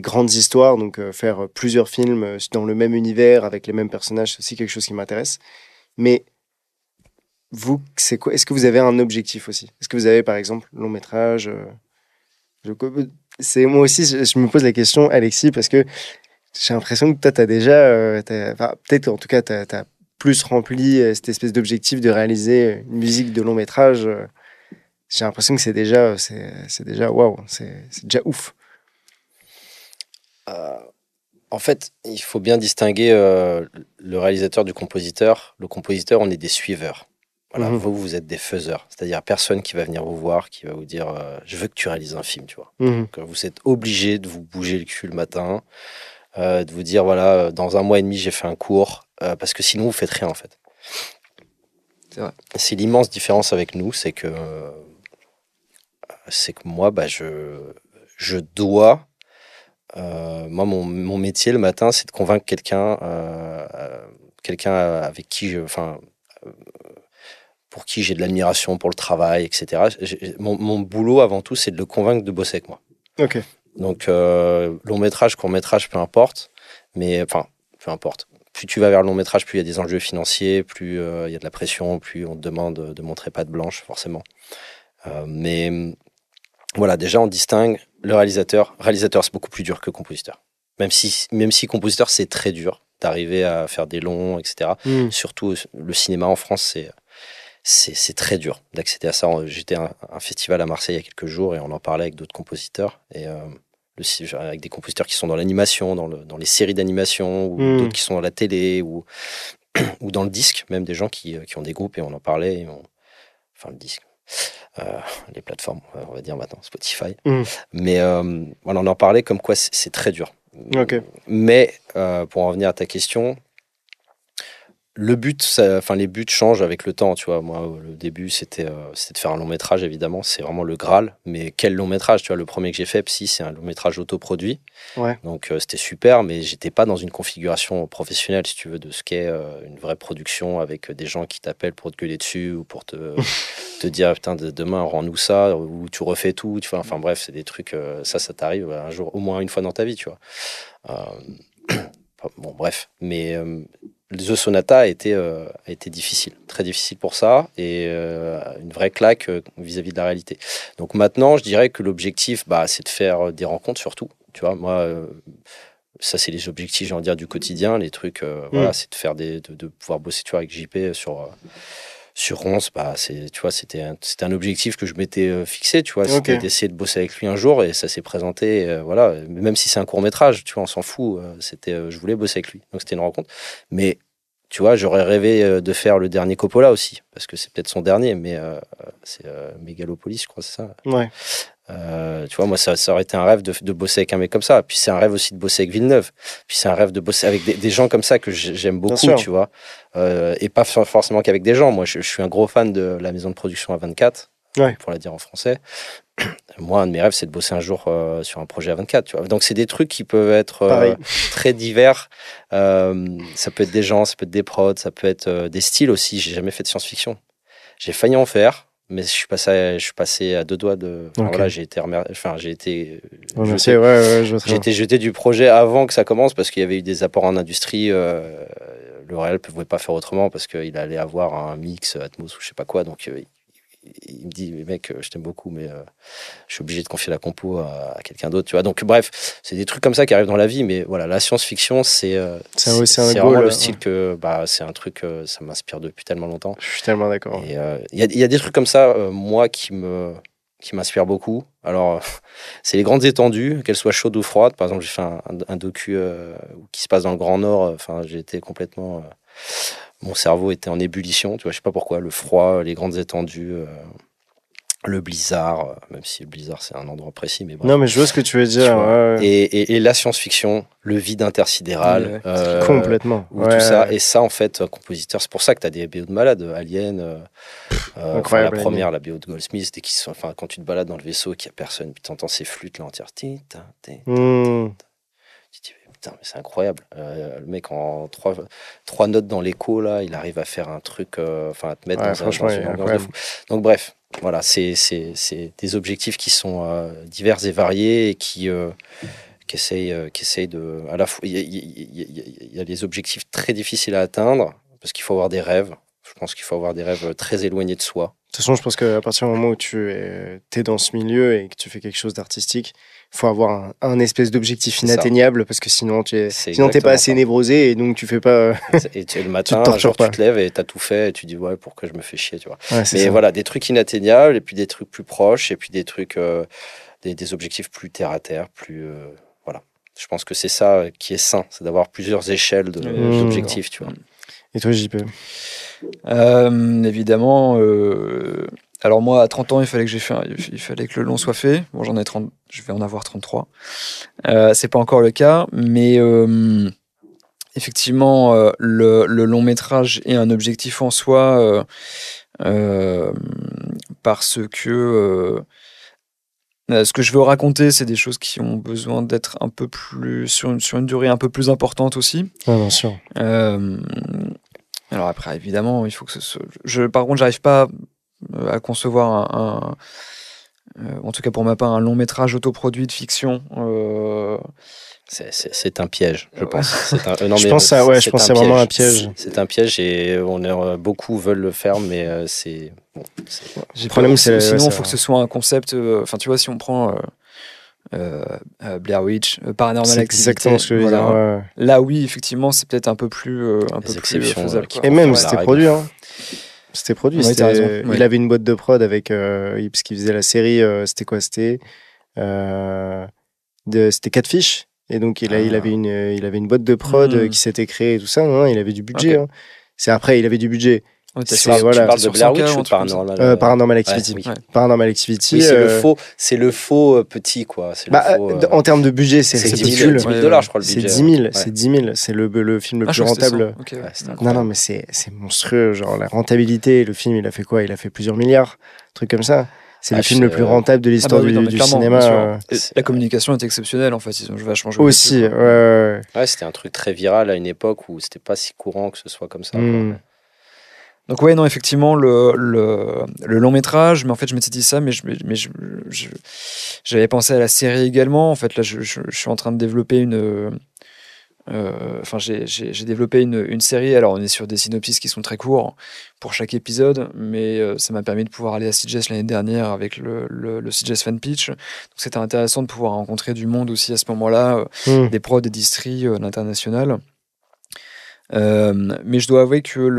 grandes histoires. Donc, faire plusieurs films dans le même univers avec les mêmes personnages, c'est aussi quelque chose qui m'intéresse. Mais vous, c'est quoi? Est-ce que vous avez un objectif aussi? Est-ce que vous avez, par exemple, long métrage je- moi aussi, je me pose la question, Alexis, parce que j'ai l'impression que toi, tu as déjà, enfin, peut-être en tout cas, tu as plus rempli cette espèce d'objectif de réaliser une musique de long métrage. J'ai l'impression que c'est déjà, waouh, c'est déjà ouf. Euh, En fait, il faut bien distinguer le réalisateur du compositeur. Le compositeur, on est des suiveurs. Voilà, Mhm. vous êtes des faiseurs. C'est-à-dire personne qui va venir vous voir, qui va vous dire je veux que tu réalises un film, tu vois. Mhm. Donc, vous êtes obligé de vous bouger le cul le matin, de vous dire voilà, dans 1 mois et demi, j'ai fait un cours, parce que sinon, vous faites rien en fait. C'est vrai. C'est l'immense différence avec nous, c'est que moi, bah, je dois. Moi, mon métier le matin, c'est de convaincre quelqu'un avec qui pour qui j'ai de l'admiration pour le travail, etc. Mon boulot, avant tout, c'est de le convaincre de bosser avec moi. Ok. Donc, long métrage, court métrage, peu importe. Mais, enfin, peu importe. Plus tu vas vers le long métrage, plus il y a des enjeux financiers, plus il y a de la pression, plus on te demande de montrer patte blanche, forcément. Mais voilà, déjà, on distingue le réalisateur. Réalisateur, c'est beaucoup plus dur que compositeur. Même si compositeur, c'est très dur d'arriver à faire des longs, etc. Mhm. Surtout, le cinéma en France, c'est très dur d'accéder à ça. J'étais à un festival à Marseille il y a quelques jours et on en parlait avec d'autres compositeurs. Et avec des compositeurs qui sont dans l'animation, dans les séries d'animation, ou Mhm. d'autres qui sont dans la télé, ou dans le disque, même des gens qui ont des groupes et on en parlait. Enfin, le disque. euh, les plateformes, on va dire maintenant, Spotify. Mhm. Mais voilà, on en parlait comme quoi c'est très dur. Ok. Mais pour en venir à ta question, le but, enfin les buts changent avec le temps, tu vois. Moi, le début, c'était de faire un long métrage, évidemment, c'est vraiment le Graal. Mais quel long métrage, tu vois. Le premier que j'ai fait, Psy, c'est un long métrage autoproduit. Ouais. Donc c'était super, mais j'étais pas dans une configuration professionnelle, si tu veux, de ce qu'est une vraie production avec des gens qui t'appellent pour te gueuler dessus ou pour te dire ah, putain, demain rends-nous ça, ou tu refais tout, tu vois. Enfin bref, c'est des trucs, ça t'arrive un jour, au moins une fois dans ta vie, tu vois. Euh, bon, bref, mais The Sonata a été difficile, très difficile pour ça, et une vraie claque vis-à-vis de la réalité. Donc maintenant, je dirais que l'objectif, bah, c'est de faire des rencontres surtout. Tu vois, moi, ça, c'est les objectifs, j'ai envie de dire, du quotidien. Les trucs, voilà, Mhm. c'est de faire de pouvoir bosser, tu vois, avec JP sur Ronce. Bah, tu vois, c'était un objectif que je m'étais fixé, tu vois, Ok. c'était d'essayer de bosser avec lui un jour, et ça s'est présenté, voilà. Même si c'est un court métrage, tu vois, on s'en fout. Je voulais bosser avec lui, donc c'était une rencontre. Mais tu vois, j'aurais rêvé de faire le dernier Coppola aussi, parce que c'est peut-être son dernier, mais c'est Megalopolis, je crois, c'est ça. Ouais. Tu vois, moi, ça aurait été un rêve de bosser avec un mec comme ça. Puis c'est un rêve aussi de bosser avec Villeneuve. Puis c'est un rêve de bosser avec des gens comme ça que j'aime Bien beaucoup, sûr. tu vois. Et pas forcément qu'avec des gens. Moi, je suis un gros fan de la maison de production A24, Ouais. pour la dire en français. Moi, un de mes rêves, c'est de bosser un jour sur un projet A24, tu vois. Donc, c'est des trucs qui peuvent être Pareil. très divers. Ça peut être des gens, ça peut être des prods, ça peut être des styles aussi. J'ai jamais fait de science-fiction. J'ai failli en faire, mais je suis passé à deux doigts de. Enfin, Ok. voilà, j'ai été Remercier. jeté. Ouais, ouais, je vois très J'ai bien. été jeté du projet avant que ça commence parce qu'il y avait eu des apports en industrie. Le réel ne pouvait pas faire autrement parce qu'il allait avoir un mix Atmos ou je sais pas quoi. Donc il me dit, mais mec, je t'aime beaucoup, mais je suis obligé de confier la compo à quelqu'un d'autre, tu vois. Donc bref, c'est des trucs comme ça qui arrivent dans la vie, mais voilà, la science-fiction, C'est aussi un c'est vraiment goal. le style que, bah, c'est un truc, ça m'inspire depuis tellement longtemps. Je suis tellement d'accord. Et il y a des trucs comme ça, moi, qui m'inspirent beaucoup. Alors, c'est les grandes étendues, qu'elles soient chaudes ou froides. Par exemple, j'ai fait un docu qui se passe dans le Grand Nord. Enfin, j'ai été complètement. Mon cerveau était en ébullition, tu vois, je sais pas pourquoi. Le froid, les grandes étendues, le blizzard, même si le blizzard, c'est un endroit précis, mais Non, bref. mais je vois ce que tu veux Tu dire. vois. Ouais, ouais. Et la science-fiction, le vide intersidéral, Ouais, c'est clair. Complètement. ou Ouais, tout ça. ouais. Et ça, en fait, compositeur, c'est pour ça que tu as des BO de malades, Alien, enfin la Incroyable, Alien. première, la BO de Goldsmith, enfin, quand tu te balades dans le vaisseau et qu'il n'y a personne, puis tu entends ces flûtes là entières. Hmm. Tu te dis, putain, mais c'est incroyable. Le mec, en trois notes dans l'écho, là, il arrive à faire un truc, à te mettre dans une ambiance de fou. Donc, bref, voilà, c'est des objectifs qui sont divers et variés et qui essayent de. À la fois, il y a des objectifs très difficiles à atteindre parce qu'il faut avoir des rêves. Je pense qu'il faut avoir des rêves très éloignés de soi. De toute façon, je pense qu'à partir du moment où tu es dans ce milieu et que tu fais quelque chose d'artistique, il faut avoir un espèce d'objectif inatteignable parce que sinon tu n'es pas assez névrosé et donc tu fais pas. Et le matin, tu te lèves et tu as tout fait et tu dis ouais, pourquoi je me fais chier, tu vois. Ouais, mais ça. Voilà, des trucs inatteignables et puis des trucs plus proches et puis des trucs, des objectifs plus terre à terre, plus. Voilà. Je pense que c'est ça qui est sain, c'est d'avoir plusieurs échelles d'objectifs, tu vois. Et toi, JP? Évidemment. Alors moi, à 30 ans, il fallait que le long soit fait. Bon, j'en ai 30, je vais en avoir 33. C'est pas encore le cas, mais effectivement, le long métrage est un objectif en soi parce que ce que je veux raconter, c'est des choses qui ont besoin d'être un peu plus sur une durée un peu plus importante aussi. Ah, bien sûr. Alors après, évidemment, il faut que par contre, j'arrive pas à concevoir en tout cas pour ma part, un long métrage autoproduit de fiction. C'est un piège, je pense. Je pense que c'est vraiment un piège. C'est un piège et beaucoup veulent le faire, mais c'est... Bon, le problème, sinon, il faut que ce soit un concept... Enfin, tu vois, si on prend... Blair Witch, Paranormal Activity. C'est exactement ce que je veux dire. Ouais. Là, oui, effectivement, c'est peut-être un peu plus faisable. Et même, c'était produit. Hein. C'était produit. Ouais, il avait une boîte de prod avec... parce qu'il faisait la série... c'était quoi? C'était Catfish. Et donc, il avait une boîte de prod qui s'était créée et tout ça. Non, il avait du budget. Okay. Hein. C'est après, il avait du budget. Tu parles de Blair Witch ou de Paranormal Activity. Ouais. Paranormal Activity. Oui, c'est le faux petit, quoi. En termes de budget, c'est ridicule. $10 000, je crois, le budget. C'est 10 000. C'est 10 000. C'est le film le plus rentable. Okay. Non, mais c'est monstrueux. Genre, la rentabilité, le film, il a fait quoi? Il a fait plusieurs milliards. Un truc comme ça. C'est le film le plus rentable de l'histoire du cinéma. La communication est exceptionnelle, en fait. Ils ont vachement joué. Aussi, ouais, c'était un truc très viral à une époque où c'était pas si courant que ce soit comme ça. Donc ouais, non, effectivement, le long métrage, mais en fait, je m'étais dit ça, mais j'avais pensé à la série également. En fait, là, je suis en train de développer j'ai développé une série. Alors, on est sur des synopsis qui sont très courts pour chaque épisode, mais ça m'a permis de pouvoir aller à CJS l'année dernière avec le CJS Fan Pitch. Donc, c'était intéressant de pouvoir rencontrer du monde aussi à ce moment-là, des prods, des distries l'international. Mais je dois avouer que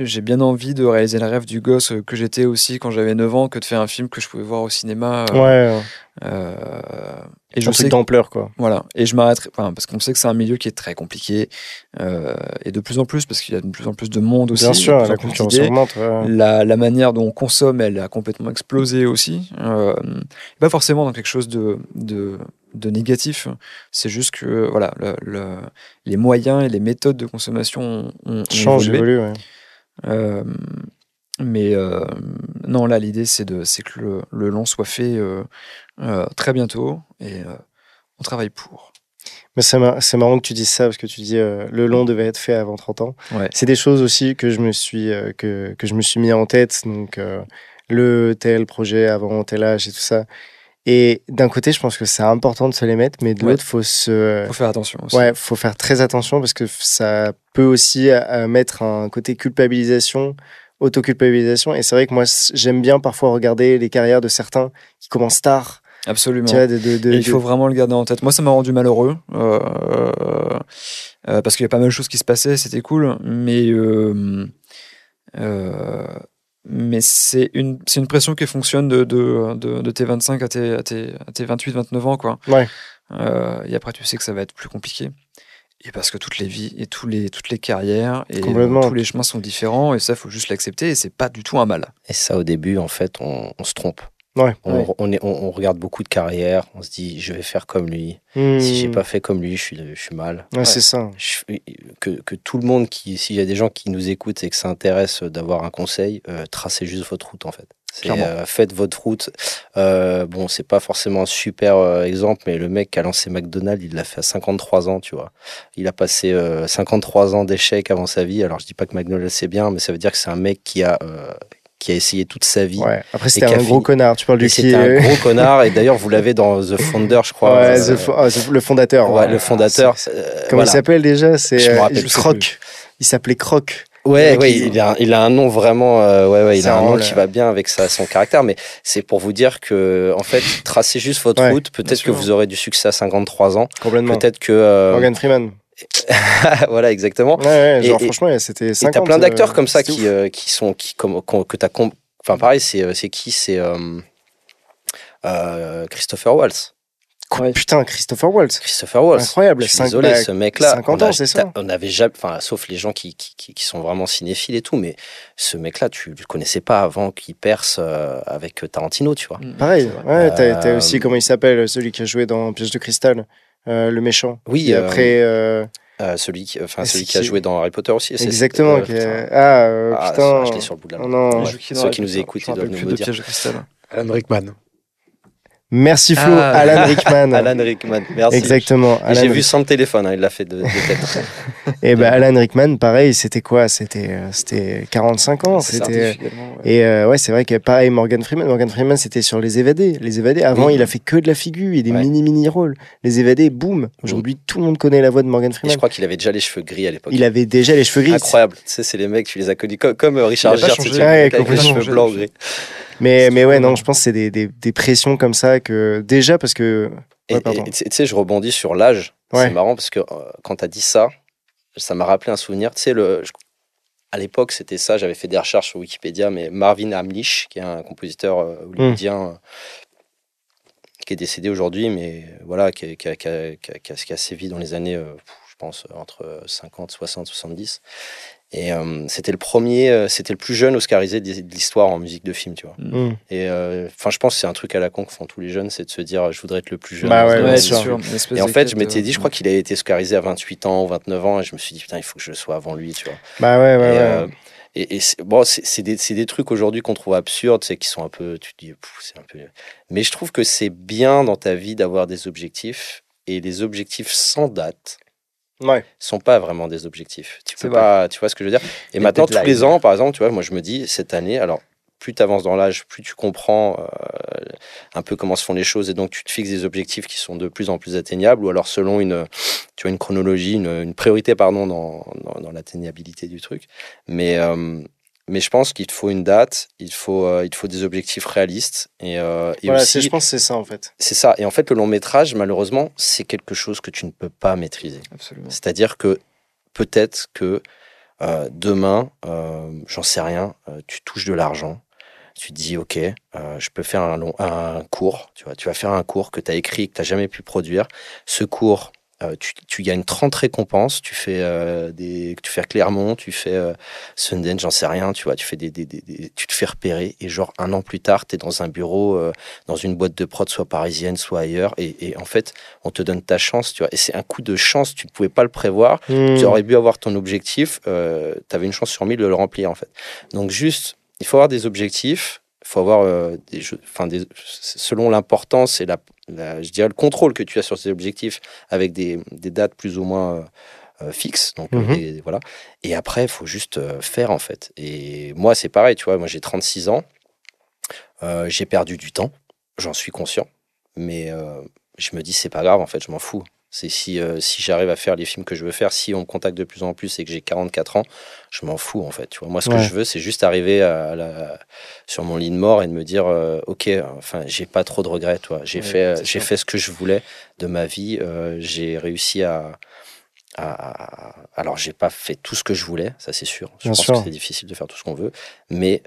j'ai bien envie de réaliser le rêve du gosse que j'étais aussi quand j'avais 9 ans, que de faire un film que je pouvais voir au cinéma. Et je sais d'ampleur, quoi. Voilà. Et je m'arrêterai, parce qu'on sait que c'est un milieu qui est très compliqué, et de plus en plus, parce qu'il y a de plus en plus de monde aussi. Bien sûr, la concurrence augmente. La manière dont on consomme, elle a complètement explosé aussi. Pas forcément dans quelque chose de négatif. C'est juste que voilà, les moyens et les méthodes de consommation ont évolué. Mais non, là, l'idée, c'est que le long soit fait très bientôt et on travaille pour. Mais c'est marrant que tu dises ça parce que tu dis le long devait être fait avant 30 ans. Ouais. C'est des choses aussi que je me suis mis en tête. Donc, le tel projet avant tel âge et tout ça. Et d'un côté, je pense que c'est important de se les mettre, mais de l'autre, faut faire attention aussi. Ouais, faut faire très attention parce que ça peut aussi mettre un côté culpabilisation, autoculpabilisation. Et c'est vrai que moi, j'aime bien parfois regarder les carrières de certains qui commencent tard. Absolument. Tu vois, il faut vraiment le garder en tête. Moi, ça m'a rendu malheureux parce qu'il y a pas mal de choses qui se passaient, c'était cool, mais c'est une pression qui fonctionne de tes 25 à tes 28, 29 ans, quoi. Ouais. Et après, tu sais que ça va être plus compliqué. Et parce que toutes les vies et toutes les carrières et tous les chemins sont différents, et ça, il faut juste l'accepter, et c'est pas du tout un mal. Et ça, au début, en fait, on se trompe. Ouais. On regarde beaucoup de carrières, on se dit je vais faire comme lui. Si j'ai pas fait comme lui, je suis mal. Ouais, c'est ça. Que tout le monde, s'il y a des gens qui nous écoutent et que ça intéresse d'avoir un conseil, tracez juste votre route en fait. Faites votre route. Bon, c'est pas forcément un super exemple, mais le mec qui a lancé McDonald's, il l'a fait à 53 ans, tu vois. Il a passé 53 ans d'échecs avant sa vie. Alors je dis pas que McDonald's c'est bien, mais ça veut dire que c'est un mec qui a essayé toute sa vie. Ouais. Après, c'était un gros connard. Tu parles du C'était un gros connard. Et d'ailleurs, vous l'avez dans The Founder, je crois. Ouais, le fondateur. Ouais, le fondateur. Comment il s'appelle déjà? Je me rappelle Croc. Il s'appelait Croc. Ouais, il a un nom vraiment. Il a un nom qui va bien avec son caractère. Mais c'est pour vous dire que, en fait, tracez juste votre route. Peut-être que vous aurez du succès à 53 ans. Complètement. Peut-être que. Morgan Freeman. Voilà, exactement. Ouais, genre, franchement, c'était 50. Et t'as plein d'acteurs comme ça que t'as. Enfin, pareil, c'est qui? C'est Christopher Waltz. Ouais. Putain, Christopher Waltz. Incroyable. Je suis désolé, ce mec-là. 50 ans, c'est ça. On avait jamais, enfin, sauf les gens qui sont vraiment cinéphiles et tout, mais ce mec-là, tu le connaissais pas avant qu'il perce avec Tarantino, tu vois. Pareil. Ouais, t'as aussi, comment il s'appelle, celui qui a joué dans Piège de cristal, le méchant. Oui. Et après. Celui qui a joué dans Harry Potter aussi. Exactement. Putain. Je l'ai sur le bout de la main. Non. Ceux qui nous écoutent, ils doivent nous le dire. Piège de cristal. Alan Rickman. Merci Flo, Alan Rickman. Alan Rickman, merci. Exactement. J'ai vu sans le téléphone, il l'a fait de tête. Et Alan Rickman, pareil, c'était quoi? C'était 45 ans. C'était. Et ouais, c'est vrai que pareil, Morgan Freeman, c'était sur Les Évadés. Les Évadés, avant, il a fait que de la figure et des mini rôles. Les Évadés, boum. Aujourd'hui, tout le monde connaît la voix de Morgan Freeman. Et je crois qu'il avait déjà les cheveux gris à l'époque. Il avait déjà les cheveux gris. Incroyable. Tu sais, c'est les mecs, tu les as connus comme Richard Gere, avec les cheveux blancs gris. Mais ouais, non, je pense que c'est des pressions comme ça que déjà parce que. Ouais, et tu sais, je rebondis sur l'âge. Ouais. C'est marrant parce que quand tu as dit ça, ça m'a rappelé un souvenir. Tu sais, à l'époque, c'était ça. J'avais fait des recherches sur Wikipédia, mais Marvin Hamlisch, qui est un compositeur hollywoodien qui est décédé aujourd'hui, mais voilà, qui a sévi dans les années, je pense, entre 50, 60, 70. Et c'était le plus jeune oscarisé de l'histoire en musique de film, tu vois. Et enfin, je pense que c'est un truc à la con que font tous les jeunes, c'est de se dire je voudrais être le plus jeune. C'est sûr. Et en fait, je m'étais dit, je crois qu'il a été oscarisé à 28 ans ou 29 ans, et je me suis dit putain, il faut que je sois avant lui, tu vois. Et c'est des trucs aujourd'hui qu'on trouve absurdes, c'est qui sont un peu, tu te dis, c'est un peu. Mais je trouve que c'est bien dans ta vie d'avoir des objectifs, et les objectifs sans date. Sont pas vraiment des objectifs. Tu vois ce que je veux dire. Et maintenant, tous les ans, par exemple, tu vois, moi je me dis, cette année, alors plus tu avances dans l'âge, plus tu comprends un peu comment se font les choses, et donc tu te fixes des objectifs qui sont de plus en plus atteignables, ou alors selon une chronologie, une priorité, pardon, dans l'atteignabilité du truc. Mais je pense qu'il te faut une date, il faut des objectifs réalistes. Et voilà, aussi, je pense que c'est ça en fait. C'est ça. Et en fait, le long métrage, malheureusement, c'est quelque chose que tu ne peux pas maîtriser. Absolument. C'est-à-dire que peut-être que demain, j'en sais rien, tu touches de l'argent, tu te dis, ok, je peux faire un cours, tu vas faire un cours que tu as écrit, que tu n'as jamais pu produire. Ce cours, tu gagnes 30 récompenses, tu fais Clermont, tu fais Sundance, j'en sais rien, tu vois, tu te fais repérer, et genre un an plus tard, tu es dans un bureau, dans une boîte de prod, soit parisienne, soit ailleurs, et en fait, on te donne ta chance, tu vois, et c'est un coup de chance, tu ne pouvais pas le prévoir, tu aurais dû avoir ton objectif, tu avais une chance sur 1000 de le remplir, en fait. Donc juste, il faut avoir des objectifs, il faut avoir selon l'importance et je dirais le contrôle que tu as sur ces objectifs, avec des dates plus ou moins fixes. Donc, voilà. Et après, il faut juste faire, en fait. Et moi, c'est pareil, tu vois, moi j'ai 36 ans, j'ai perdu du temps, j'en suis conscient, mais je me dis, c'est pas grave, en fait, je m'en fous. C'est si j'arrive à faire les films que je veux faire, si on me contacte de plus en plus et que j'ai 44 ans, je m'en fous en fait. Tu vois, moi, ce que je veux, c'est juste arriver sur mon lit de mort et de me dire, ok, enfin, j'ai pas trop de regrets. Toi, j'ai fait ce que je voulais de ma vie. J'ai réussi alors, j'ai pas fait tout ce que je voulais, ça c'est sûr. Je pense que c'est difficile de faire tout ce qu'on veut, mais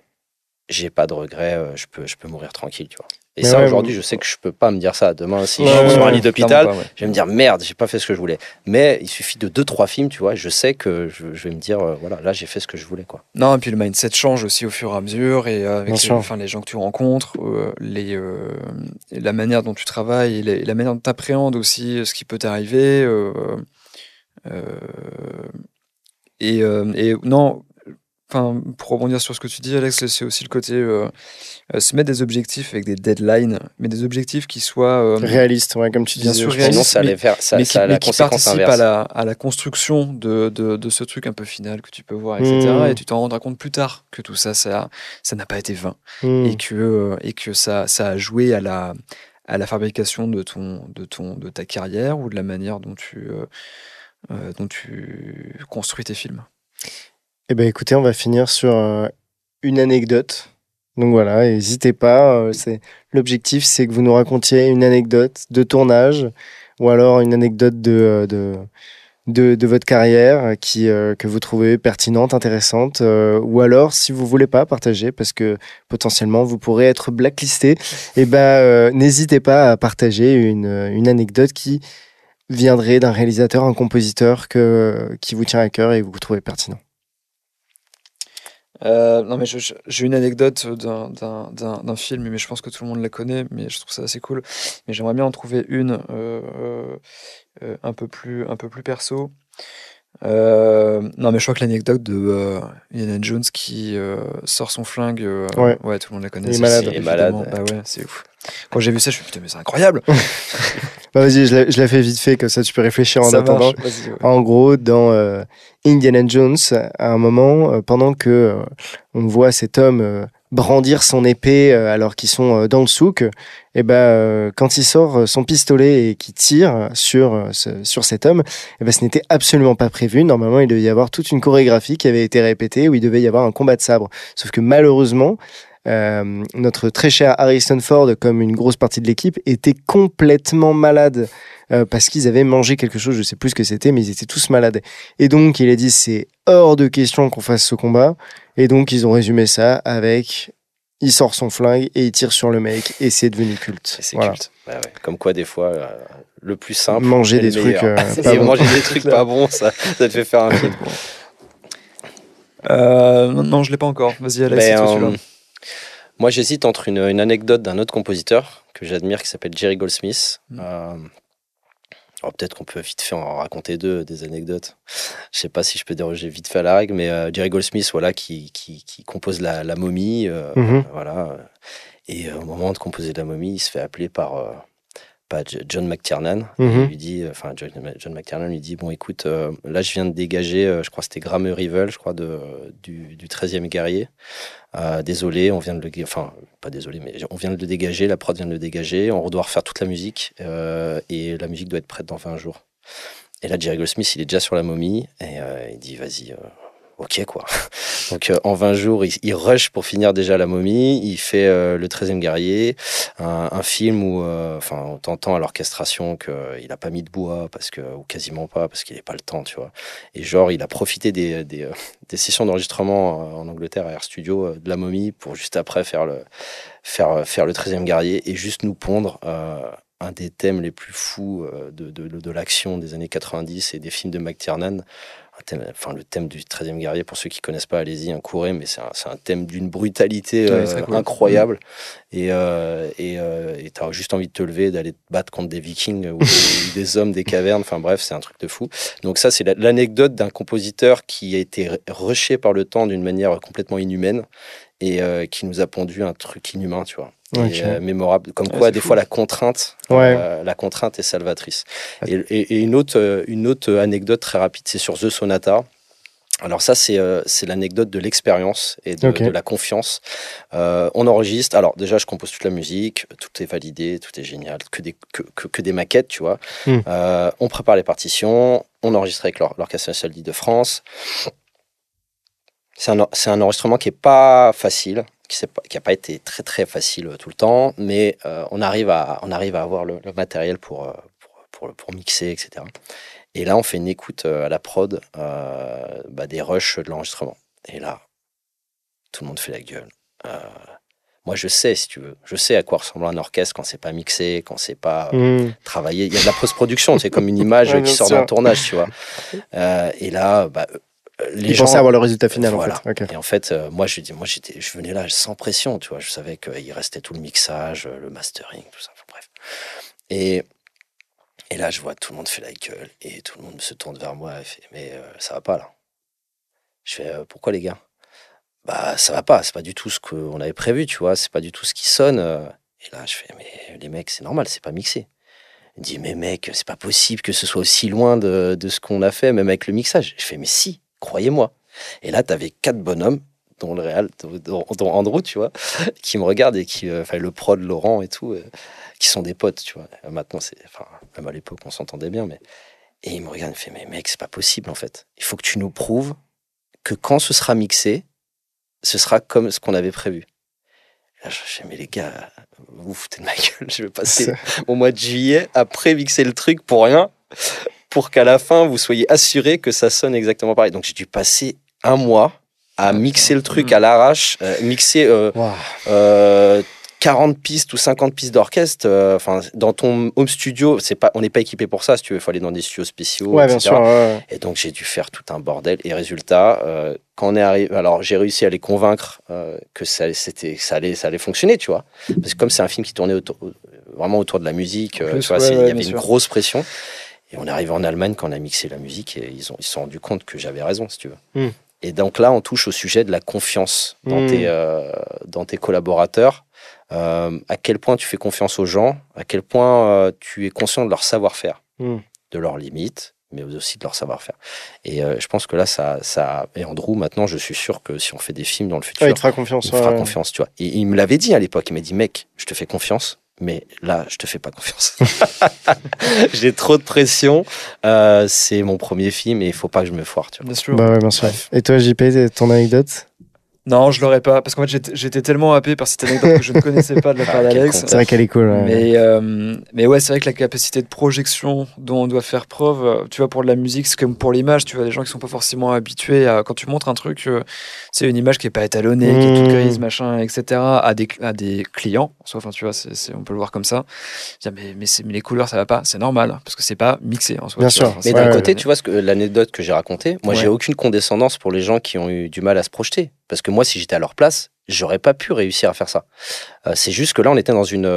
j'ai pas de regrets. Je peux mourir tranquille, tu vois. Et Mais ça, ouais, aujourd'hui, je sais que je peux pas me dire ça. Demain, si Ouais, je suis sur un lit clairement d'hôpital, pas, ouais. je vais me dire merde, j'ai pas fait ce que je voulais. Mais il suffit de 2-3 films, tu vois, je sais que je vais me dire, voilà, là, j'ai fait ce que je voulais, quoi. Non, et puis le mindset change aussi au fur et à mesure, et bien avec sûr. les gens que tu rencontres, et la manière dont tu travailles, et la manière dont tu appréhendes aussi ce qui peut t'arriver. Euh, et non, enfin, pour rebondir sur ce que tu dis, Alex, c'est aussi le côté se mettre des objectifs avec des deadlines, mais des objectifs qui soient Réaliste, ouais, comme tu bien disais, sûr je Sinon, pense. réalistes, ça allait faire, ça a mais la qui conséquence participent à inverse. la construction de ce truc un peu final que tu peux voir, etc. Et Hmm, tu t'en rendras compte plus tard que tout ça, ça n'a pas été vain, hmm. et que ça a joué à la fabrication de ta carrière, ou de la manière dont tu construis tes films. Eh ben écoutez, on va finir sur une anecdote. Donc voilà, n'hésitez pas. L'objectif, c'est que vous nous racontiez une anecdote de tournage ou alors une anecdote de votre carrière que vous trouvez pertinente, intéressante, ou alors si vous voulez pas partager parce que potentiellement vous pourrez être blacklisté, et ben n'hésitez pas à partager une anecdote qui viendrait d'un réalisateur, un compositeur qui vous tient à cœur et que vous trouvez pertinent. Non, mais j'ai une anecdote d'un film, mais je pense que tout le monde la connaît, mais je trouve ça assez cool. Mais j'aimerais bien en trouver une un peu plus perso. Non, mais je crois que l'anecdote de Indiana Jones qui sort son flingue, Ouais, ouais, tout le monde la connaît, il est celle-ci, malade. Il est évidemment. malade. Bah ouais, c'est ouf. Quand j'ai vu ça, je me suis dit, putain, mais c'est incroyable! Bah, vas-y, je la fais vite fait, comme ça tu peux réfléchir en Ça attendant. marche, vas-y, ouais. En gros, dans Indiana Jones, à un moment, pendant que on voit cet homme brandir son épée alors qu'ils sont dans le souk, et ben quand il sort son pistolet et qu'il tire sur cet homme, et ben ce n'était absolument pas prévu. Normalement, il devait y avoir toute une chorégraphie qui avait été répétée où il devait y avoir un combat de sabre. Sauf que malheureusement, notre très cher Harrison Ford, comme une grosse partie de l'équipe, était complètement malade parce qu'ils avaient mangé quelque chose, je sais plus ce que c'était, mais ils étaient tous malades. Et donc, il a dit, c'est hors de question qu'on fasse ce combat. Et donc, ils ont résumé ça avec, il sort son flingue et il tire sur le mec, et c'est devenu culte. Et c'est Voilà. culte. Bah ouais. Comme quoi, des fois, le plus simple Manger est des le trucs meilleur. pas Et bons. manger des trucs pas bons, ça te fait faire un film. Non, je l'ai pas encore. Vas-y, Alex, c'est Ben, toi celui-là. moi, j'hésite entre une anecdote d'un autre compositeur que j'admire qui s'appelle Jerry Goldsmith. Alors peut-être qu'on peut vite fait en raconter deux, des anecdotes. Je sais pas si je peux déroger vite fait à la règle, mais Jerry Goldsmith, voilà, qui compose la momie, Mhm. voilà. Et au moment de composer la momie, il se fait appeler par John McTiernan. Et il lui dit, enfin John McTiernan lui dit, bon écoute, là je viens de dégager, je crois que c'était Graham Rivel, je crois, du 13e guerrier. Désolé, on vient de le, enfin pas désolé, mais on vient de le dégager, la prod vient de le dégager, on doit refaire toute la musique et la musique doit être prête dans 20 jours. Et là, Jerry Goldsmith, il est déjà sur la momie et il dit vas-y, ok quoi. Donc en 20 jours, il rush pour finir déjà la momie, il fait le 13e guerrier, un film où on t'entend à l'orchestration qu'il n'a pas mis de bois, ou quasiment pas, parce qu'il n'a pas le temps, tu vois. Et genre, il a profité des sessions d'enregistrement en Angleterre à Air Studio de la momie pour juste après faire le 13e guerrier et juste nous pondre un des thèmes les plus fous de l'action des années 90 et des films de McTiernan. Le thème du 13e guerrier, pour ceux qui ne connaissent pas, allez-y, courez, mais c'est un thème d'une brutalité Ouais, très cool. incroyable. Et tu as juste envie de te lever, d'aller te battre contre des vikings ou des hommes des cavernes. Enfin bref, c'est un truc de fou. Donc ça, c'est l'anecdote d'un compositeur qui a été rushé par le temps d'une manière complètement inhumaine et qui nous a pondu un truc inhumain, tu vois. Ok. Mémorable. Comme Ouais, quoi, c'est des fou. fois, la contrainte est salvatrice. Et une autre anecdote très rapide, c'est sur The Sonata. Alors ça, c'est l'anecdote de l'expérience et de la confiance. On enregistre. Alors déjà, je compose toute la musique, tout est validé, tout est génial, que des maquettes, tu vois. On prépare les partitions, on enregistre avec l'Orchestre National d'Île-de-France. C'est un enregistrement qui est pas facile, qui n'a pas été très très facile tout le temps, mais on arrive à avoir le matériel pour mixer, etc. Et là, on fait une écoute à la prod des rushs de l'enregistrement. Et là, tout le monde fait la gueule. Moi, je sais, si tu veux. Je sais à quoi ressemble un orchestre quand c'est pas mixé, quand c'est pas travaillé. Il y a de la post-production, c'est comme une image qui sort d'un tournage, tu vois. Et là, les gens pensaient avoir le résultat final, voilà. en fait. Okay. Et en fait, je venais là sans pression, tu vois. Je savais qu'il restait tout le mixage, le mastering, tout ça. Enfin, bref. Et là, je vois tout le monde fait la gueule et tout le monde se tourne vers moi et fait « Mais ça va pas, là ?» Je fais « Pourquoi, les gars ?» Ça va pas, c'est pas du tout ce qu'on avait prévu, tu vois, c'est pas du tout ce qui sonne. Et là, je fais, mais les mecs, c'est normal, c'est pas mixé. Il me dit, mais mec, c'est pas possible que ce soit aussi loin de ce qu'on a fait, même avec le mixage. Je fais, mais si, croyez-moi. Et là, t'avais 4 bonhommes, dont le réal, dont Andrew, tu vois, qui me regardent et le prod Laurent et tout, qui sont des potes, tu vois. Maintenant, même à l'époque, on s'entendait bien, mais. Et il me regarde et me fait, mais mec, c'est pas possible, en fait. Il faut que tu nous prouves que quand ce sera mixé, ce sera comme ce qu'on avait prévu. Là, je fais, mais les gars, vous vous foutez de ma gueule, je vais passer au mois de juillet à pré-mixer le truc pour rien, pour qu'à la fin, vous soyez assurés que ça sonne exactement pareil. Donc, j'ai dû passer un mois à mixer le truc à l'arrache, mixer 40 pistes ou 50 pistes d'orchestre. Dans ton home studio, on n'est pas équipé pour ça, si tu veux, il faut aller dans des studios spéciaux, etc. Bien sûr, ouais. Et donc, j'ai dû faire tout un bordel. Et résultat, quand on est arrivé, alors j'ai réussi à les convaincre que ça allait fonctionner, tu vois. Parce que comme c'est un film qui tournait vraiment autour de la musique, il y avait une grosse pression. Et on est arrivé en Allemagne quand on a mixé la musique et ils se sont rendus compte que j'avais raison, si tu veux. Et donc là, on touche au sujet de la confiance dans tes collaborateurs. À quel point tu fais confiance aux gens, à quel point tu es conscient de leur savoir-faire, de leurs limites, mais aussi de leur savoir-faire. Et je pense que là, et Andrew, maintenant, je suis sûr que si on fait des films dans le futur, il te fera confiance. Il me fera confiance, tu vois. Et il me l'avait dit à l'époque, il m'a dit, mec, je te fais confiance, mais là, je te fais pas confiance. J'ai trop de pression. C'est mon premier film et il faut pas que je me foire, tu vois. Bien sûr. Bien sûr. Et toi, JP, ton anecdote ? Non, je l'aurais pas, parce qu'en fait, j'étais tellement happé par cette anecdote que je ne connaissais pas de la part d'Alex. C'est vrai qu'elle est cool. Ouais. Mais ouais, c'est vrai que la capacité de projection dont on doit faire preuve, tu vois, pour de la musique, c'est comme pour l'image, tu vois, des gens qui sont pas forcément habitués à, quand tu montres un truc, c'est une image qui est pas étalonnée, qui est toute grise, machin, etc., à des clients, enfin, tu vois, on peut le voir comme ça. Mais les couleurs, ça va pas, c'est normal, parce que c'est pas mixé en soi. Bien sûr. Mais d'un côté, tu vois, l'anecdote que j'ai racontée, moi, j'ai aucune condescendance pour les gens qui ont eu du mal à se projeter. Parce que moi, si j'étais à leur place, j'aurais pas pu réussir à faire ça. C'est juste que là, on était dans une...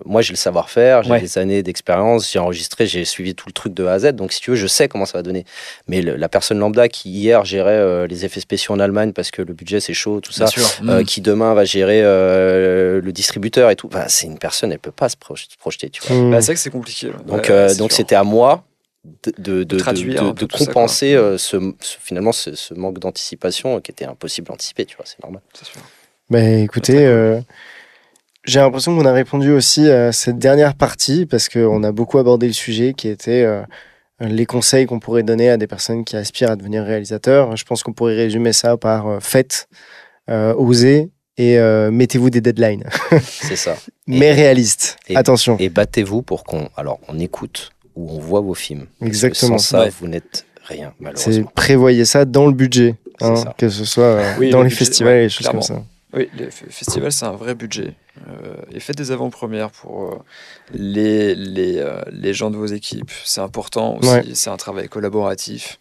moi, j'ai le savoir-faire, j'ai des années d'expérience, j'ai enregistré, j'ai suivi tout le truc de A à Z. Donc, si tu veux, je sais comment ça va donner. Mais la personne lambda qui, hier, gérait les effets spéciaux en Allemagne parce que le budget, c'est chaud, tout ça, qui demain va gérer le distributeur et tout, c'est une personne, elle peut pas se projeter, tu vois. C'est vrai que c'est compliqué. Donc c'était à moi de compenser ça, ce manque d'anticipation qui était impossible d'anticiper, tu vois, c'est normal. C'est sûr. Écoutez, j'ai l'impression qu'on a répondu aussi à cette dernière partie parce qu'on a beaucoup abordé le sujet qui était les conseils qu'on pourrait donner à des personnes qui aspirent à devenir réalisateurs. Je pense qu'on pourrait résumer ça par faites, osez et mettez-vous des deadlines. C'est ça. Mais réalistes. Attention. Et battez-vous pour qu'on écoute ou on voit vos films. Exactement. Parce que sans ça, vous n'êtes rien, malheureusement. Prévoyez ça dans le budget, que ce soit dans les festivals et les choses clairement. comme ça. Oui, les festivals, c'est un vrai budget. Et faites des avant-premières pour les gens de vos équipes. C'est important aussi, c'est un travail collaboratif.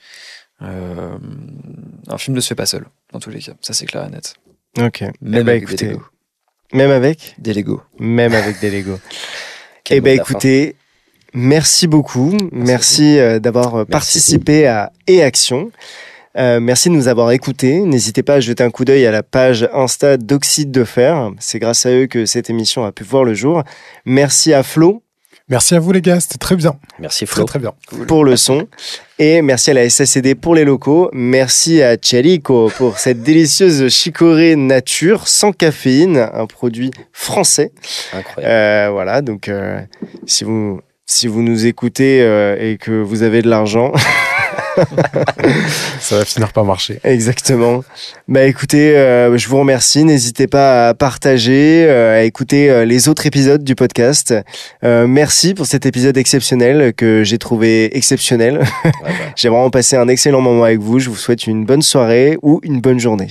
Un film ne se fait pas seul, dans tous les cas. Ça, c'est clair et net. Ok. Même avec des Lego. Même avec des Lego. Même avec des Lego. Écoutez, merci beaucoup. Merci d'avoir participé à E-Action. Merci de nous avoir écoutés. N'hésitez pas à jeter un coup d'œil à la page Insta d'Oxyde de Fer. C'est grâce à eux que cette émission a pu voir le jour. Merci à Flo. Merci à vous les gars, c'était très bien. Merci Flo. Très bien. Pour le son. Et merci à la SACD pour les locaux. Merci à Chalico pour cette délicieuse chicorée nature sans caféine, un produit français. Incroyable. Voilà, donc si vous nous écoutez et que vous avez de l'argent... Ça va finir par marcher. Exactement. Écoutez, je vous remercie. N'hésitez pas à partager, à écouter les autres épisodes du podcast. Merci pour cet épisode exceptionnel que j'ai trouvé exceptionnel. J'ai vraiment passé un excellent moment avec vous. Je vous souhaite une bonne soirée ou une bonne journée.